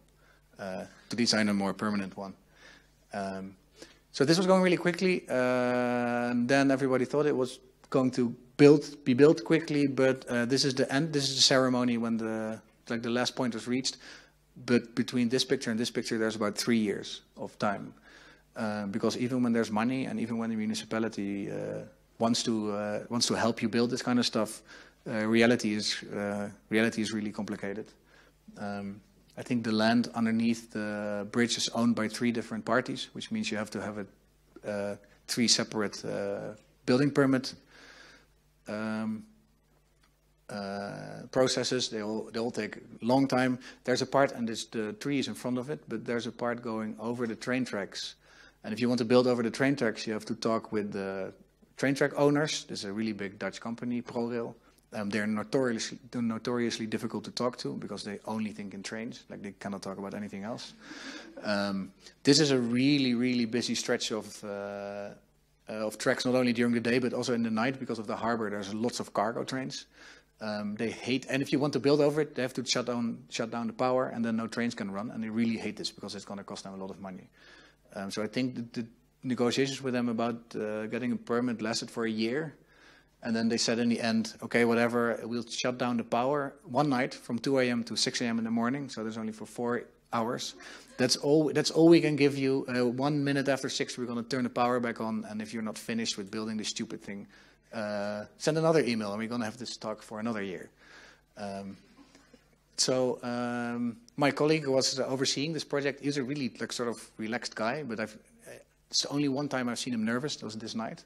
design a more permanent one. So this was going really quickly, and then everybody thought it was going to be built quickly, but this is the end. This is the ceremony when the last point was reached. But between this picture and this picture, there's about 3 years of time. Because even when there's money, and even when the municipality wants to help you build this kind of stuff, reality is really complicated. I think the land underneath the bridge is owned by 3 different parties, which means you have to have 3 separate building permit processes. They all take a long time. There's a part, and the tree is in front of it, but there's a part going over the train tracks. And if you want to build over the train tracks, you have to talk with the train track owners. There's a really big Dutch company, ProRail. They're notoriously difficult to talk to, because they only think in trains. Like, they cannot talk about anything else. This is a really, really busy stretch of tracks, not only during the day, but also in the night, because of the harbor. There's lots of cargo trains. They hate, and if you want to build over it, they have to shut down the power, and then no trains can run. And they really hate this, because it's going to cost them a lot of money. So I think the negotiations with them about getting a permit lasted for a year. And then they said in the end, okay, whatever, we'll shut down the power one night from 2 a.m. to 6 a.m. in the morning. So there's only for 4 hours. That's all we can give you. 1 minute after 6, we're going to turn the power back on. And if you're not finished with building this stupid thing, send another email, and we're going to have this talk for another year. So my colleague who was overseeing this project, he's a really sort of relaxed guy, but it's only one time I've seen him nervous. That was this night,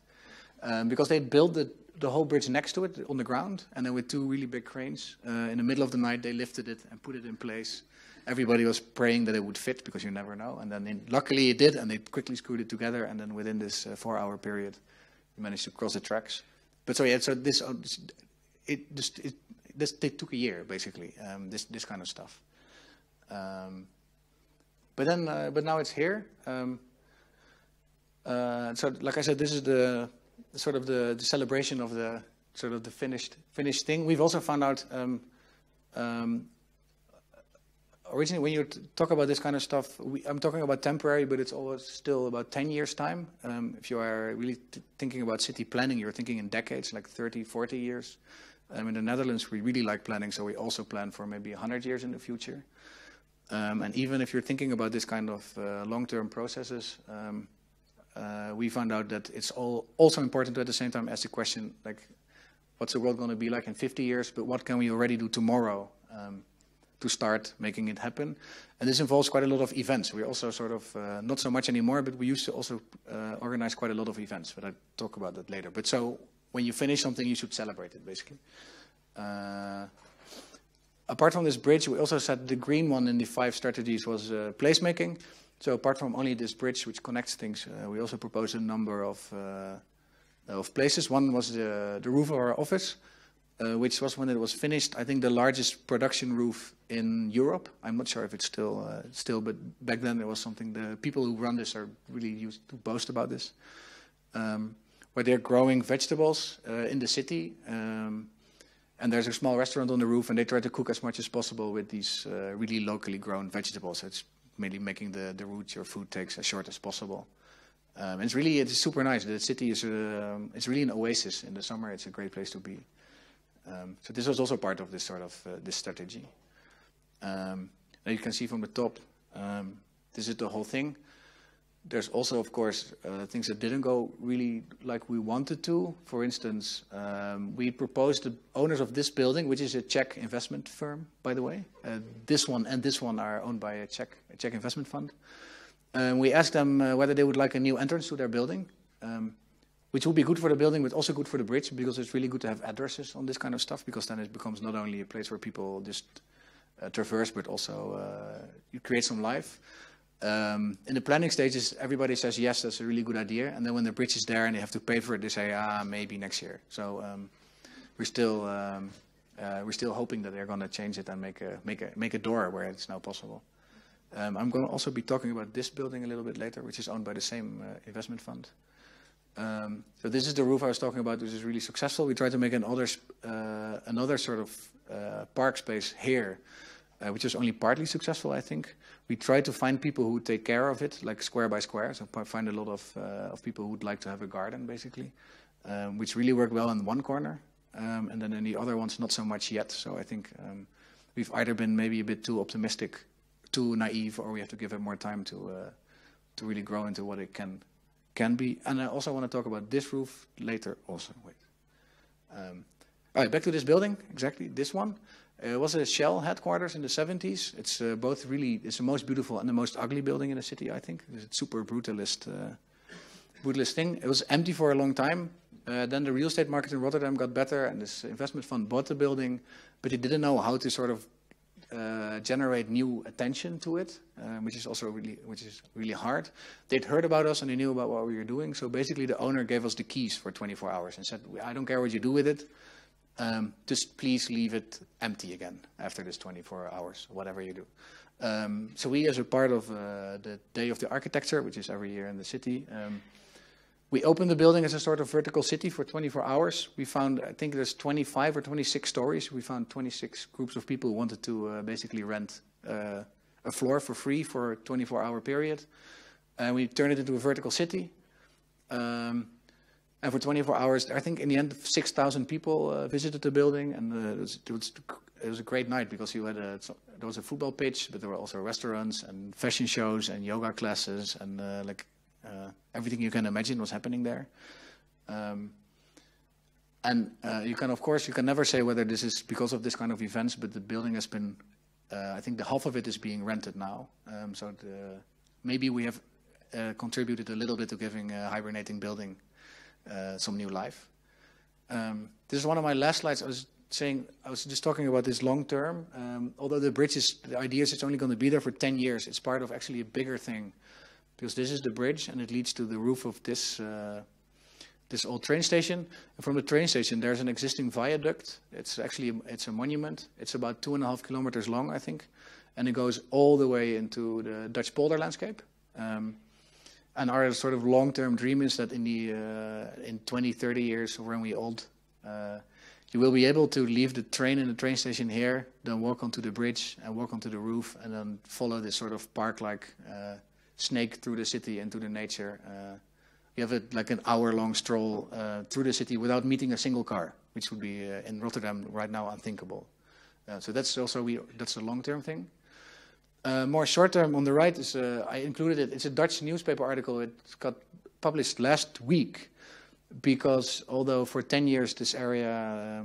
because they built the whole bridge next to it on the ground, and then with 2 really big cranes, in the middle of the night they lifted it and put it in place. Everybody was praying that it would fit, because you never know, and then luckily it did, and they quickly screwed it together, and then within this 4-hour period, we managed to cross the tracks. But so yeah, so they took a year basically. This kind of stuff. But now it's here. So like I said, this is the sort of the celebration of the sort of the finished thing. We've also found out originally when you talk about this kind of stuff, I'm talking about temporary, but it's always still about 10 years time. If you are really thinking about city planning, you're thinking in decades, like 30, 40 years. In the Netherlands, we really like planning, so we also plan for maybe 100 years in the future. And even if you're thinking about this kind of long-term processes, we found out that it's also important to at the same time ask the question, like, what's the world going to be like in 50 years, but what can we already do tomorrow to start making it happen? And this involves quite a lot of events. We also sort of, not so much anymore, but we used to also organize quite a lot of events, but I'll talk about that later. But so when you finish something, you should celebrate it, basically. Apart from this bridge, we also said the green one in the 5 strategies was placemaking. So apart from only this bridge which connects things, we also proposed a number of places. One was the roof of our office, which was, when it was finished, I think the largest production roof in Europe. I'm not sure if it's still, but back then it was something. The people who run this are really used to boast about this. Where they're growing vegetables in the city, and there's a small restaurant on the roof, and they try to cook as much as possible with these really locally grown vegetables. So it's mainly making the route your food takes as short as possible. And it's super nice. The city is it's really an oasis in the summer. It's a great place to be. So this was also part of this sort of this strategy. Now you can see from the top, this is the whole thing. There's also, of course, things that didn't go really like we wanted to. For instance, we proposed the owners of this building, which is a Czech investment firm, by the way. This one and this one are owned by a Czech investment fund. We asked them whether they would like a new entrance to their building, which would be good for the building, but also good for the bridge, because it's really good to have addresses on this kind of stuff, because then it becomes not only a place where people just traverse, but also you create some life. In the planning stages, everybody says, yes, that's a really good idea. And then when the bridge is there and they have to pay for it, they say, maybe next year. So we're still hoping that they're going to change it and make a door where it's now possible. I'm going to also be talking about this building a little bit later, which is owned by the same investment fund. So this is the roof I was talking about, which is really successful. We tried to make another sort of park space here, which was only partly successful, I think. We tried to find people who take care of it, like square by square. So find a lot of people who would like to have a garden, basically, which really worked well in one corner. And then in the other ones, not so much yet. So I think we've either been maybe a bit too optimistic, too naive, or we have to give it more time to really grow into what it can be. And I also want to talk about this roof later also. Wait. All right, back to this building, exactly this one. It was a Shell headquarters in the 70s. It's it's the most beautiful and the most ugly building in the city, I think. It's a super brutalist thing. It was empty for a long time. Then the real estate market in Rotterdam got better, and this investment fund bought the building, but they didn't know how to sort of generate new attention to it, which is really hard. They'd heard about us and they knew about what we were doing. So basically, the owner gave us the keys for 24 hours and said, "I don't care what you do with it. Just please leave it empty again after this 24 hours, whatever you do." So we, as a part of the Day of the Architecture, which is every year in the city, we opened the building as a sort of vertical city for 24 hours. We found, I think there's 25 or 26 stories. We found 26 groups of people who wanted to basically rent a floor for free for a 24-hour period. And we turned it into a vertical city. And for 24 hours, I think in the end, 6,000 people visited the building, and it was a great night because there was a football pitch, but there were also restaurants and fashion shows and yoga classes and everything you can imagine was happening there. You can never say whether this is because of this kind of events, but the building has been, I think the half of it is being rented now. Maybe we have contributed a little bit to giving a hibernating building some new life. This is one of my last slides. I was just talking about this long term. Although the idea is it's only going to be there for 10 years. It's part of actually a bigger thing, because this is the bridge and it leads to the roof of this old train station. And from the train station, there's an existing viaduct. It's a monument. It's about 2.5 kilometers long, I think, and it goes all the way into the Dutch polder landscape. And our sort of long-term dream is that in 20, 30 years, when we're old, you will be able to leave the train in the train station here, then walk onto the bridge and walk onto the roof, and then follow this sort of park-like snake through the city into the nature. You have like an hour-long stroll through the city without meeting a single car, which would be in Rotterdam right now unthinkable. So that's a long-term thing. More short-term on the right is I included it. It's a Dutch newspaper article. It got published last week, because although for 10 years this area,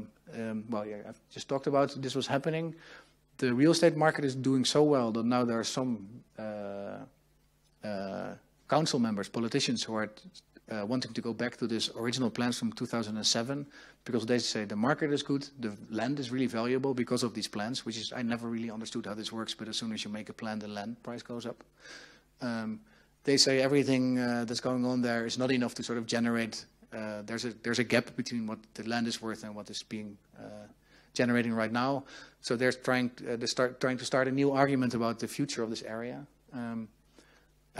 well, yeah, I've just talked about this was happening, the real estate market is doing so well that now there are some council members, politicians who are wanting to go back to this original plans from 2007, because they say the market is good, the land is really valuable because of these plans, which is, I never really understood how this works, but as soon as you make a plan, the land price goes up. They say everything that's going on there is not enough to sort of generate, there's a gap between what the land is worth and what is being generating right now. So they're trying to start a new argument about the future of this area. And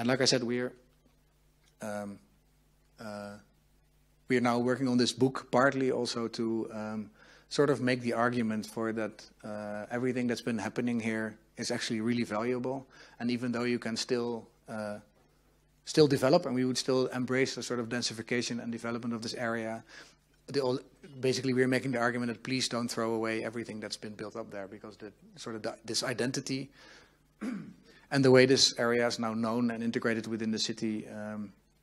like I said, we're now working on this book, partly also to sort of make the argument for that everything that's been happening here is actually really valuable. And even though you can still develop, and we would still embrace the sort of densification and development of this area, basically we're making the argument that please don't throw away everything that's been built up there, because this identity and the way this area is now known and integrated within the city,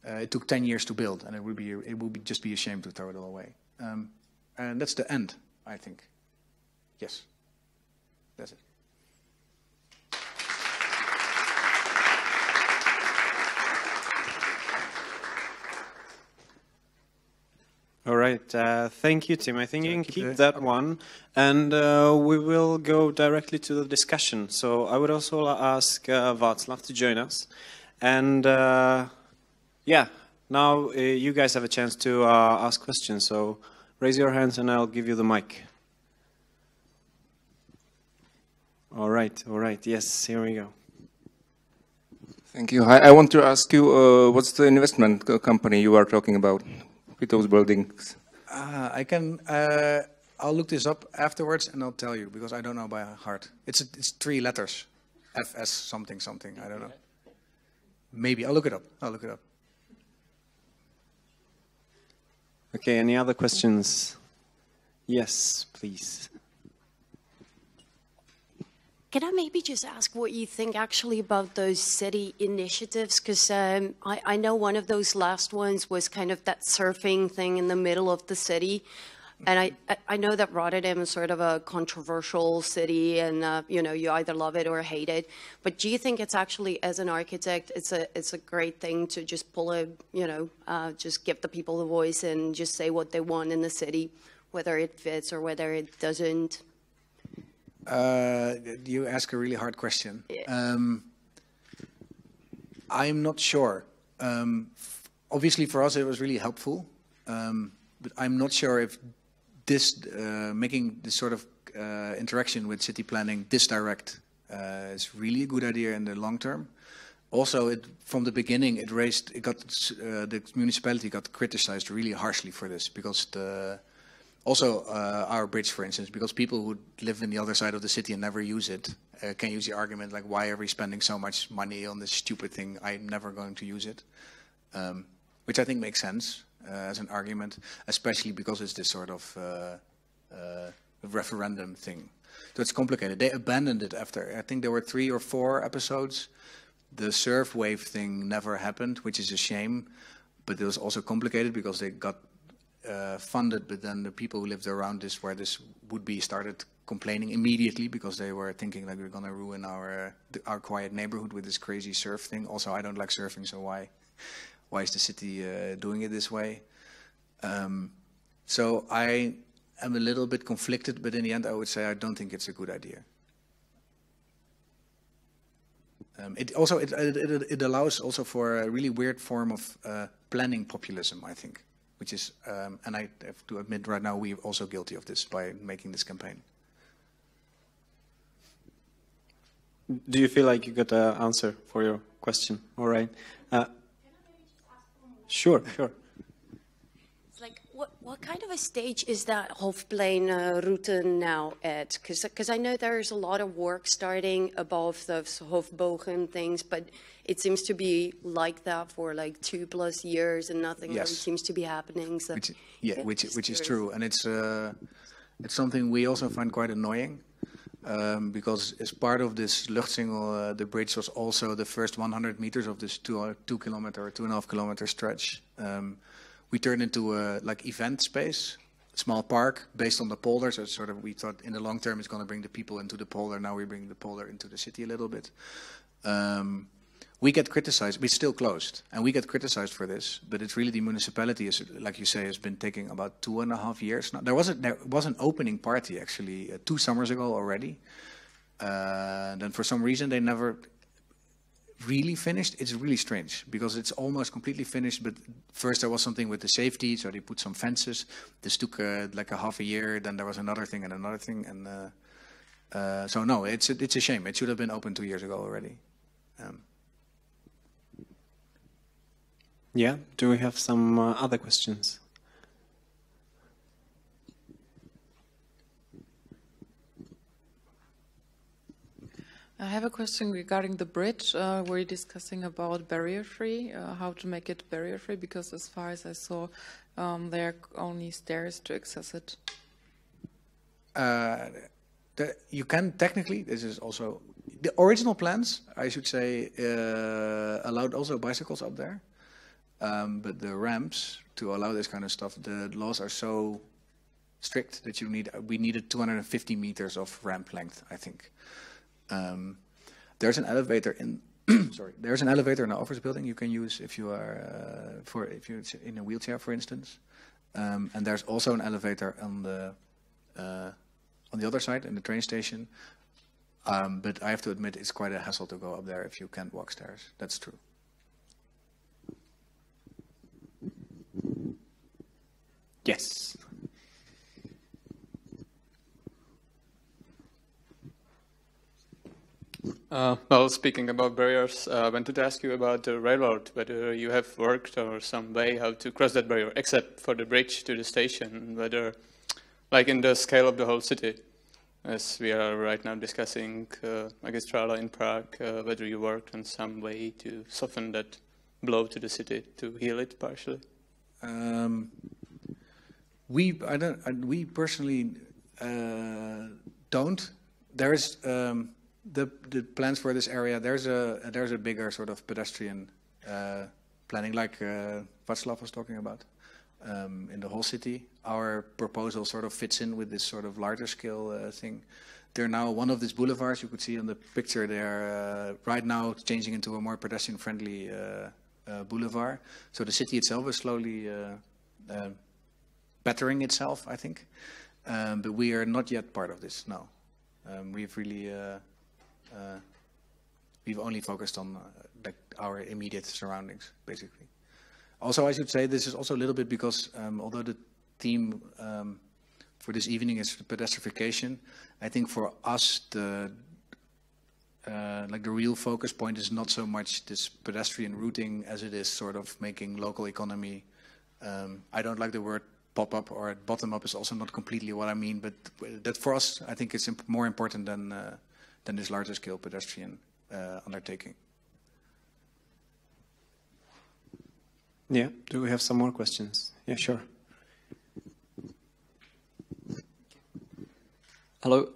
it took 10 years to build, and it would just be a shame to throw it all away. And that's the end, I think. Yes, that's it. All right, thank you, Tim. I think you can keep that one, and we will go directly to the discussion. So I would also ask Václav to join us, and yeah, now you guys have a chance to ask questions. So raise your hands, and I'll give you the mic. All right. Yes, here we go. Thank you. I want to ask you, what's the investment company you are talking about with those buildings? I'll look this up afterwards and I'll tell you, because I don't know by heart. It's 3 letters, FS something something. I don't know. Maybe I'll look it up. Okay. Any other questions? Yes, please. Can I maybe just ask what you think actually about those city initiatives? Because I know one of those last ones was kind of that surfing thing in the middle of the city. And I know that Rotterdam is sort of a controversial city, and you know, you either love it or hate it. But do you think it's actually, as an architect, it's a great thing to just pull a, you know, just give the people a voice and just say what they want in the city, whether it fits or whether it doesn't? You ask a really hard question. Yeah. I'm not sure. Obviously, for us, it was really helpful. But I'm not sure if this making this sort of interaction with city planning this direct is really a good idea in the long term. Also, from the beginning, the municipality got criticized really harshly for this, because our bridge, for instance, because people who live in the other side of the city and never use it can use the argument like, why are we spending so much money on this stupid thing? I'm never going to use it, which I think makes sense as an argument, especially because it's this sort of referendum thing. So it's complicated. They abandoned it after, I think there were 3 or 4 episodes. The surf wave thing never happened, which is a shame, but it was also complicated because they got funded, but then the people who lived around this, where this would be, started complaining immediately, because they were thinking like, we're going to ruin our quiet neighborhood with this crazy surf thing. Also, I don't like surfing, so why is the city doing it this way? So I am a little bit conflicted, but in the end I would say I don't think it's a good idea. It allows also for a really weird form of planning populism, I think, which is, and I have to admit right now we're also guilty of this by making this campaign. Do you feel like you got an answer for your question? All right. Sure. It's like, what kind of a stage is that Hofplein route now at? Because I know there's a lot of work starting above those Hofbogen things, but it seems to be like that for like 2+ years, and nothing really seems to be happening. So which is true, and it's something we also find quite annoying. because as part of this Luchtsingel, the bridge was also the first 100 meters of this 2-kilometer or 2.5-kilometer stretch. We turned into a event space, small park based on the polder. So it's sort of, we thought in the long term it's going to bring the people into the polder. Now we bring the polder into the city a little bit. We get criticized. We're still closed, and we get criticized for this. But it's really the municipality, is, like you say, has been taking about 2.5 years now. There was an opening party actually 2 summers ago already. Then for some reason they never really finished. It's really strange because it's almost completely finished. But first there was something with the safety, so they put some fences. This took like a half a year. Then there was another thing and another thing, and so no, it's a shame. It should have been open 2 years ago already. Yeah, do we have some other questions? I have a question regarding the bridge. Were you discussing about barrier-free, how to make it barrier-free? Because as far as I saw, there are only stairs to access it. You can technically, this is also, the original plans, I should say, allowed also bicycles up there. But the ramps, to allow this kind of stuff, the laws are so strict that we needed 250 meters of ramp length, I think. There's an elevator in there's an elevator in the office building you can use if you are if you're in a wheelchair, for instance. And there's also an elevator on the other side in the train station. But I have to admit it's quite a hassle to go up there if you can't walk stairs. That's true. Yes. Well, speaking about barriers, I wanted to ask you about the railroad, whether you have worked or some way how to cross that barrier, except for the bridge to the station, whether, like in the scale of the whole city, as we are right now discussing Magistrala in Prague, whether you worked on some way to soften that blow to the city, to heal it partially? We personally don't. There's the plans for this area. There's a bigger sort of pedestrian planning, like Václav was talking about, in the whole city. Our proposal sort of fits in with this sort of larger scale thing. They're now one of these boulevards you could see on the picture. They're right now changing into a more pedestrian-friendly boulevard. So the city itself is slowly bettering itself, I think, but we are not yet part of this. No, we've really we've only focused on like our immediate surroundings, basically. Also, I should say this is also a little bit because although the theme for this evening is pedestrification, I think for us the real focus point is not so much this pedestrian routing as it is sort of making local economy. I don't like the word pop-up or bottom-up is also not completely what I mean, but that for us, I think it's more important than this larger scale pedestrian undertaking. Yeah, do we have some more questions? Yeah, sure. Hello,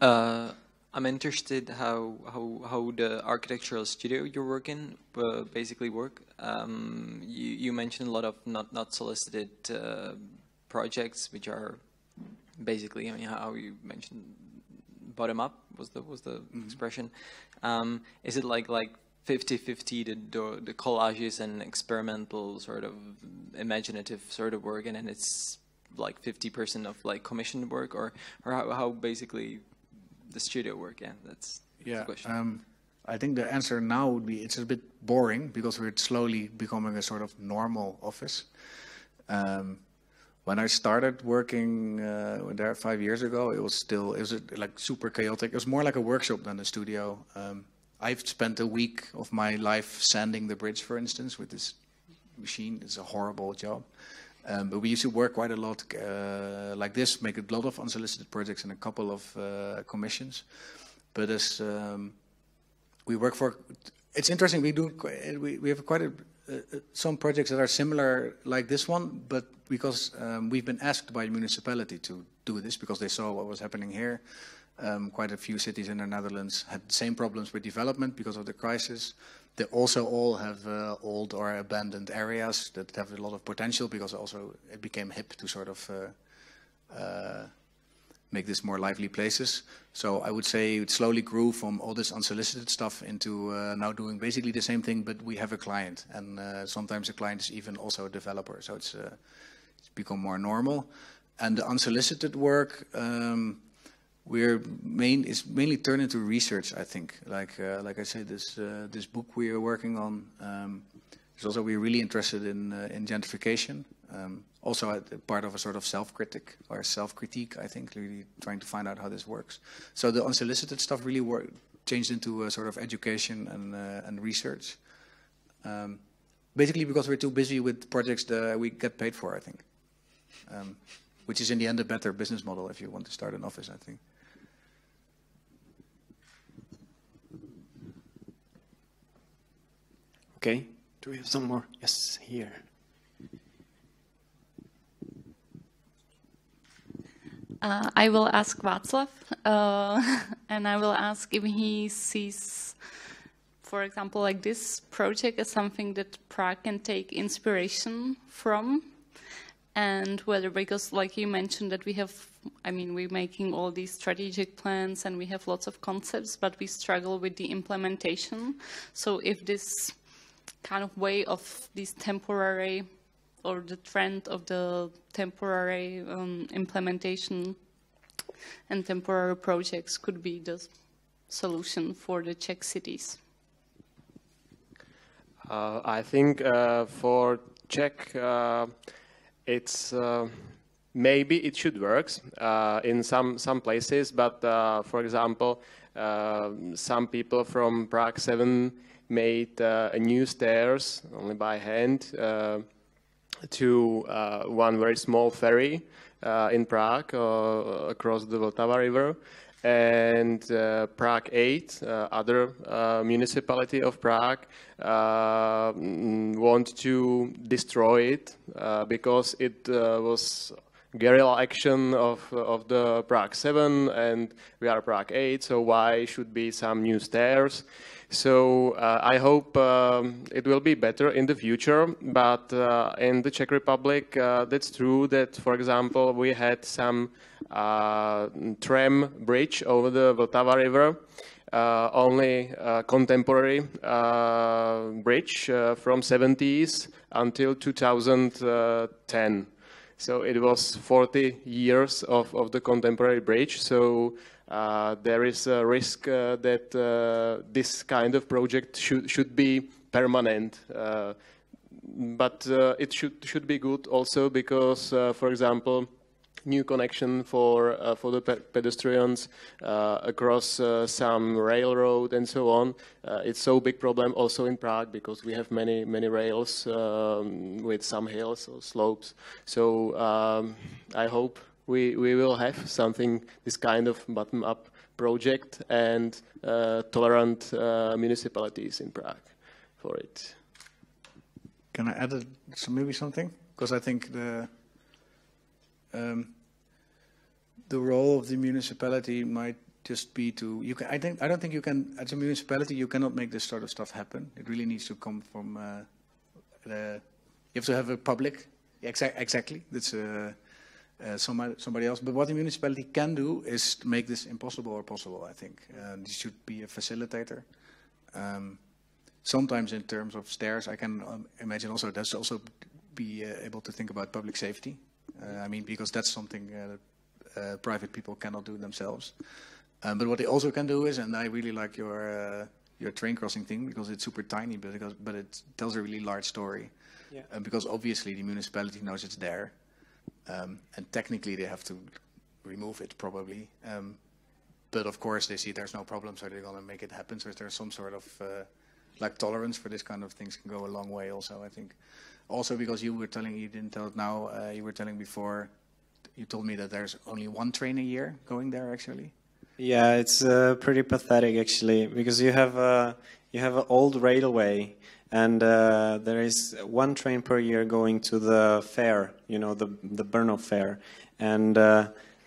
I'm interested how the architectural studio you're working basically work. You mentioned a lot of not solicited projects, which are basically, I mean, how you mentioned bottom up was the expression. Is it like 50-50 the collages and experimental sort of imaginative sort of work, and then it's like 50% of like commissioned work, or how basically the studio work? Yeah, that's the question. I think the answer now would be it's a bit boring because we're slowly becoming a sort of normal office. When I started working there 5 years ago, it was like super chaotic. It was more like a workshop than a studio. I've spent a week of my life sanding the bridge, for instance, with this machine. It's a horrible job. But we used to work quite a lot like this, make a lot of unsolicited projects and a couple of commissions. But as we work for, it's interesting. We have quite some projects that are similar like this one, but because we've been asked by the municipality to do this because they saw what was happening here. Quite a few cities in the Netherlands had the same problems with development because of the crisis. They also all have old or abandoned areas that have a lot of potential, because also it became hip to sort of make this more lively places. So I would say it slowly grew from all this unsolicited stuff into now doing basically the same thing, but we have a client, and sometimes the client is even also a developer. So it's become more normal. And the unsolicited work is mainly turned into research, I think. Like I said, this book we are working on is also, we're really interested in gentrification. Also part of a sort of self-critic or self-critique, I think, really trying to find out how this works. So the unsolicited stuff really changed into a sort of education and research. Basically because we're too busy with projects that we get paid for, I think. Which is in the end a better business model if you want to start an office, I think. Okay, do we have some more? Yes, here. I will ask Václav, and I will ask if he sees, for example, like this project as something that Prague can take inspiration from, and whether, because like you mentioned that we have, I mean, we're making all these strategic plans and we have lots of concepts, but we struggle with the implementation. So if this kind of way of these temporary, or the trend of the temporary implementation and temporary projects could be the solution for the Czech cities. I think for Czech, it's maybe it should work in some places, but for example, some people from Prague 7 made a new stairs only by hand to one very small ferry in Prague across the Vltava River, and Prague 8, other municipality of Prague, want to destroy it because it was guerrilla action of the Prague 7, and we are Prague 8, so why should be some new stairs? So I hope it will be better in the future, but in the Czech Republic, that's true that, for example, we had some tram bridge over the Vltava River, only contemporary bridge from 70s until 2010. So it was 40 years of the contemporary bridge, so there is a risk that this kind of project should be permanent. But it should be good also because, for example, new connection for the pedestrians across some railroad and so on. It's so big problem also in Prague because we have many rails with some hills or slopes. So I hope we will have something, this kind of bottom-up project and tolerant municipalities in Prague for it. Can I add maybe something? Because I think the role of the municipality might just be to, I don't think you can, as a municipality, you cannot make this sort of stuff happen. It really needs to come from, you have to have a public, exactly, that's somebody else. But what the municipality can do is to make this impossible or possible, I think. It should be a facilitator. Sometimes in terms of stairs, I can imagine also that's also be able to think about public safety. I mean, because that's something that private people cannot do themselves. But what they also can do is, and I really like your train crossing thing because it's super tiny, but it tells a really large story. Yeah. Because obviously the municipality knows it's there, and technically they have to remove it probably. But of course they see there's no problem, so they're going to make it happen. So there's some sort of like tolerance for this kind of things can go a long way also, I think. Also because you were telling, you didn't tell it now, you were telling before, you told me that there's only one train a year going there actually. Yeah, it's pretty pathetic actually, because you have an old railway, and there is one train per year going to the fair, you know, the Brno fair, and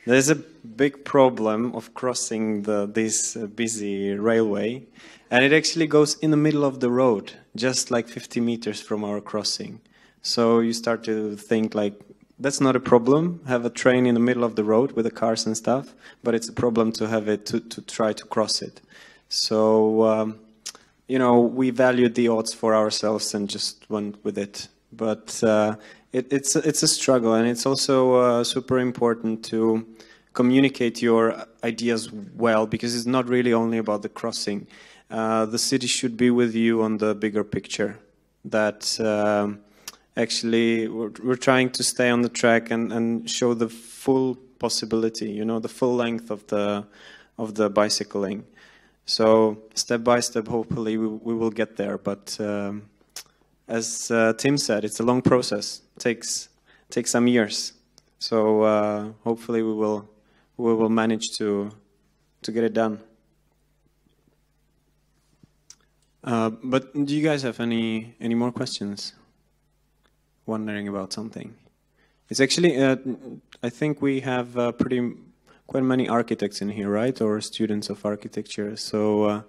There's a big problem of crossing this busy railway, and it actually goes in the middle of the road, just like 50 meters from our crossing. So you start to think like, that's not a problem, have a train in the middle of the road with the cars and stuff, but it's a problem to have it, to try to cross it. So, you know, we valued the odds for ourselves and just went with it. But it's a struggle, and it's also super important to communicate your ideas well, because it's not really only about the crossing. The city should be with you on the bigger picture. That actually we're trying to stay on the track and show the full possibility, you know, the full length of the bicycling. So step by step, hopefully we will get there. But as Tim said, it's a long process. It takes some years. So hopefully we will manage to get it done. But do you guys have any more questions? Wondering about something? It's actually I think we have quite many architects in here, right? Or students of architecture. So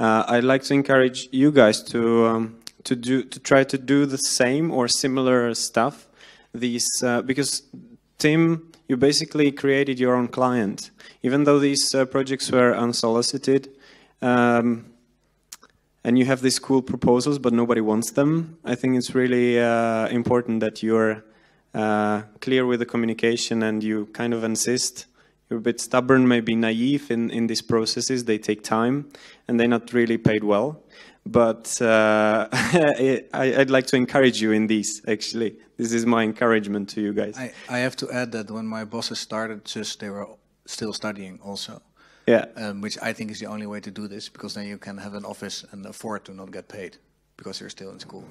I'd like to encourage you guys to try to do the same or similar stuff. Because Tim, you basically created your own client, even though these projects were unsolicited, and you have these cool proposals, but nobody wants them. I think it's really important that you're clear with the communication and you kind of insist. You're a bit stubborn, maybe naive in these processes. They take time, and they're not really paid well. But I'd like to encourage you in these, actually. This is my encouragement to you guys. I have to add that when my bosses started ZUS, they were still studying also. Yeah. Which I think is the only way to do this, because then you can have an office and afford to not get paid, because you're still in school.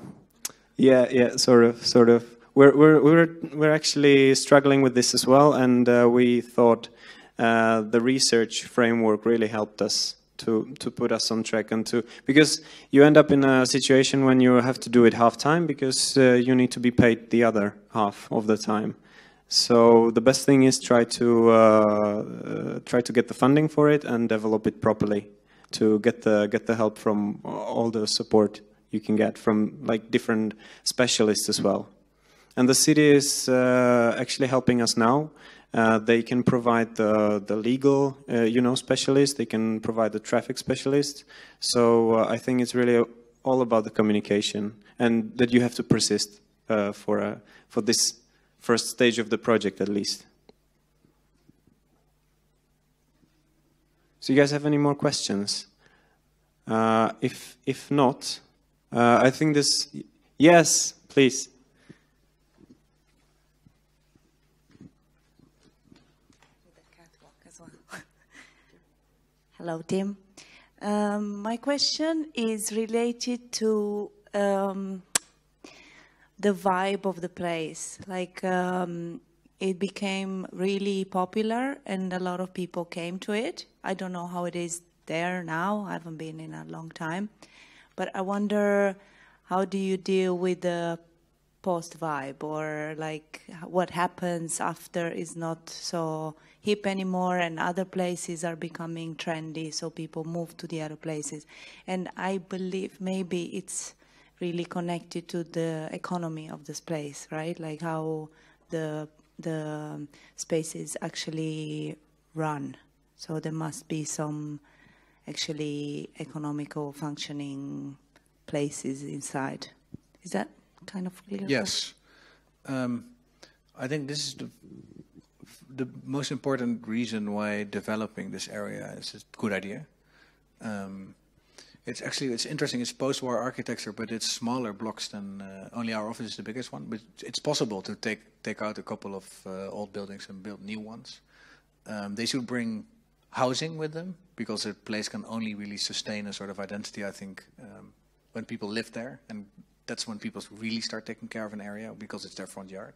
Yeah, sort of. We're actually struggling with this as well, and we thought the research framework really helped us to put us on track, and because you end up in a situation when you have to do it half time, because you need to be paid the other half of the time. So the best thing is try to get the funding for it and develop it properly, to get the help from all the support you can get from like different specialists as well. And the city is actually helping us now. They can provide the legal, specialist. They can provide the traffic specialist. So I think it's really all about the communication, and that you have to persist for this first stage of the project, at least. So you guys have any more questions? If not, I think this. Yes, please. Hello, Tim. My question is related to the vibe of the place. Like, it became really popular and a lot of people came to it. I don't know how it is there now. I haven't been in a long time. But I wonder, how do you deal with the post vibe, or like what happens after is not so hip anymore and other places are becoming trendy, so people move to the other places. And I believe maybe it's really connected to the economy of this place, right? Like how the spaces actually run. So there must be some actually economical functioning places inside. Is that kind of clear? Yes. I think this is the most important reason why developing this area is a good idea. It's interesting. It's post-war architecture, but it's smaller blocks than only our office is the biggest one. But it's possible to take out a couple of old buildings and build new ones. They should bring housing with them, because a place can only really sustain a sort of identity, I think, when people live there, and that's when people really start taking care of an area, because it's their front yard.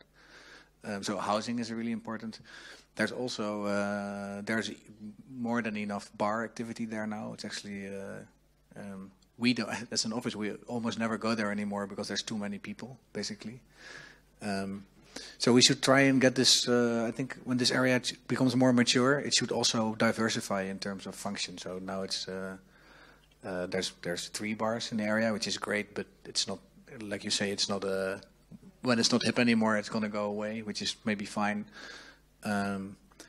So housing is really important. There's also there's more than enough bar activity there now. It's actually we don't. As an office, we almost never go there anymore because there's too many people, basically. So we should try and get this. I think when this area becomes more mature, it should also diversify in terms of function. So now it's there's 3 bars in the area, which is great, but it's not, like you say, it's not a. When it's not hip anymore, it's going to go away, which is maybe fine.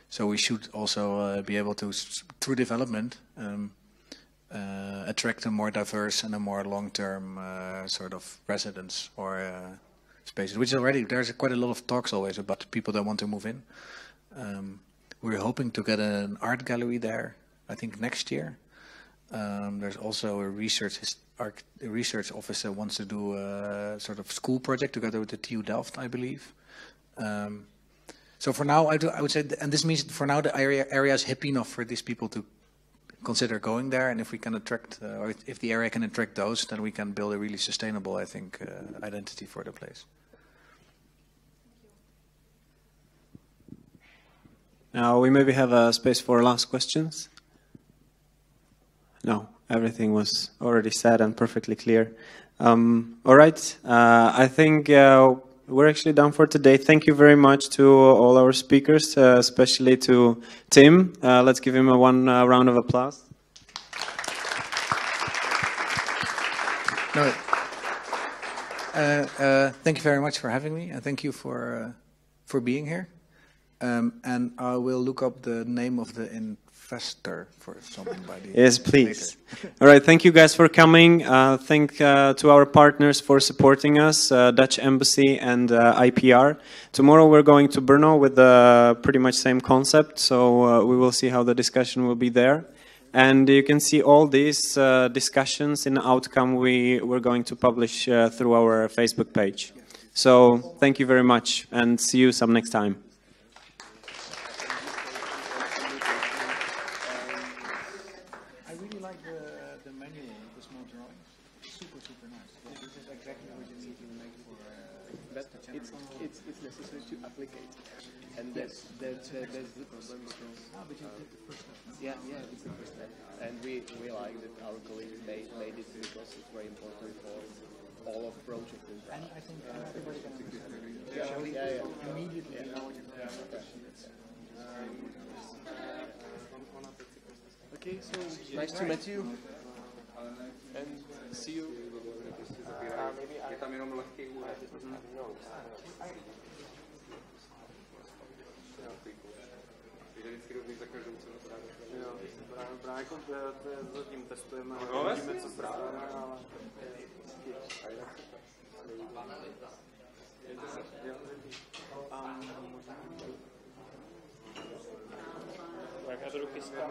So we should also be able to, through development, attract a more diverse and a more long-term sort of residence or spaces, which already, there's quite a lot of talks always about people that want to move in. We're hoping to get an art gallery there, I think next year. There's also a research office that wants to do a sort of school project together with the TU Delft, I believe. So for now, I would say, and this means for now the area is hip enough for these people to consider going there, and if we can attract, or if the area can attract those, then we can build a really sustainable, I think, identity for the place. Now we maybe have a space for last questions. No, everything was already said and perfectly clear. All right, I think we're actually done for today. Thank you very much to all our speakers, especially to Tim. Let's give him one round of applause. No, thank you very much for having me, and thank you for being here. And I will look up the name of the investor for somebody. Yes, please. All right, thank you guys for coming. Thank to our partners for supporting us, Dutch Embassy and IPR. Tomorrow we're going to Brno with pretty much same concept, so we will see how the discussion will be there. And you can see all these discussions in the outcome we're going to publish through our Facebook page. So thank you very much, and see you some next time. It's necessary to applicate, and that's the problem. Yeah, it's the first step, and we like that our colleagues made it because it's very important for all of projects. And I think everybody can immediately know what you're doing. Okay, so nice to meet you, and see you. Zatím testujeme, uvidíme, co správně, ale... Tak já to chystám.